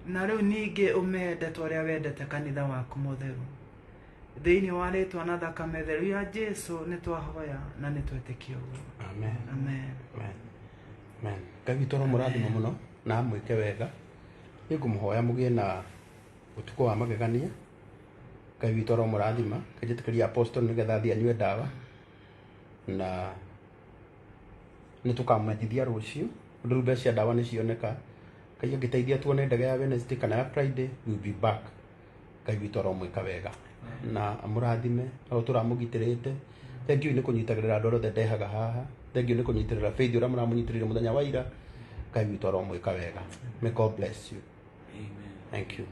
na riu ningi umende toria wendete kanitha waku mutheru thiini wa ritwa na thakame theru ya Jesu ni twahoya na ni twetikia uguo amen amen amen Ngai toro murathima muno na mwike wega ngumuhoya mugie na utuko wa magegania Ngai witu ro murathima kajitikiria apostle nigetha thia nywe dawa na ni tukamwendithia rucio ndu mbeca dawa ni cioneka Ngai angiteithia tuone ndege ya Wednesday kana ya Friday we will be back Ngai witu ro mwika wega na amurathime ro turamugitirite thank you ni kunyitagirira andu othe ndehaga haha thank you ni kunyitirira faith ura muramunyitirire muthenya wa ira Ngai witu ro mwika wega may God bless you amen thank you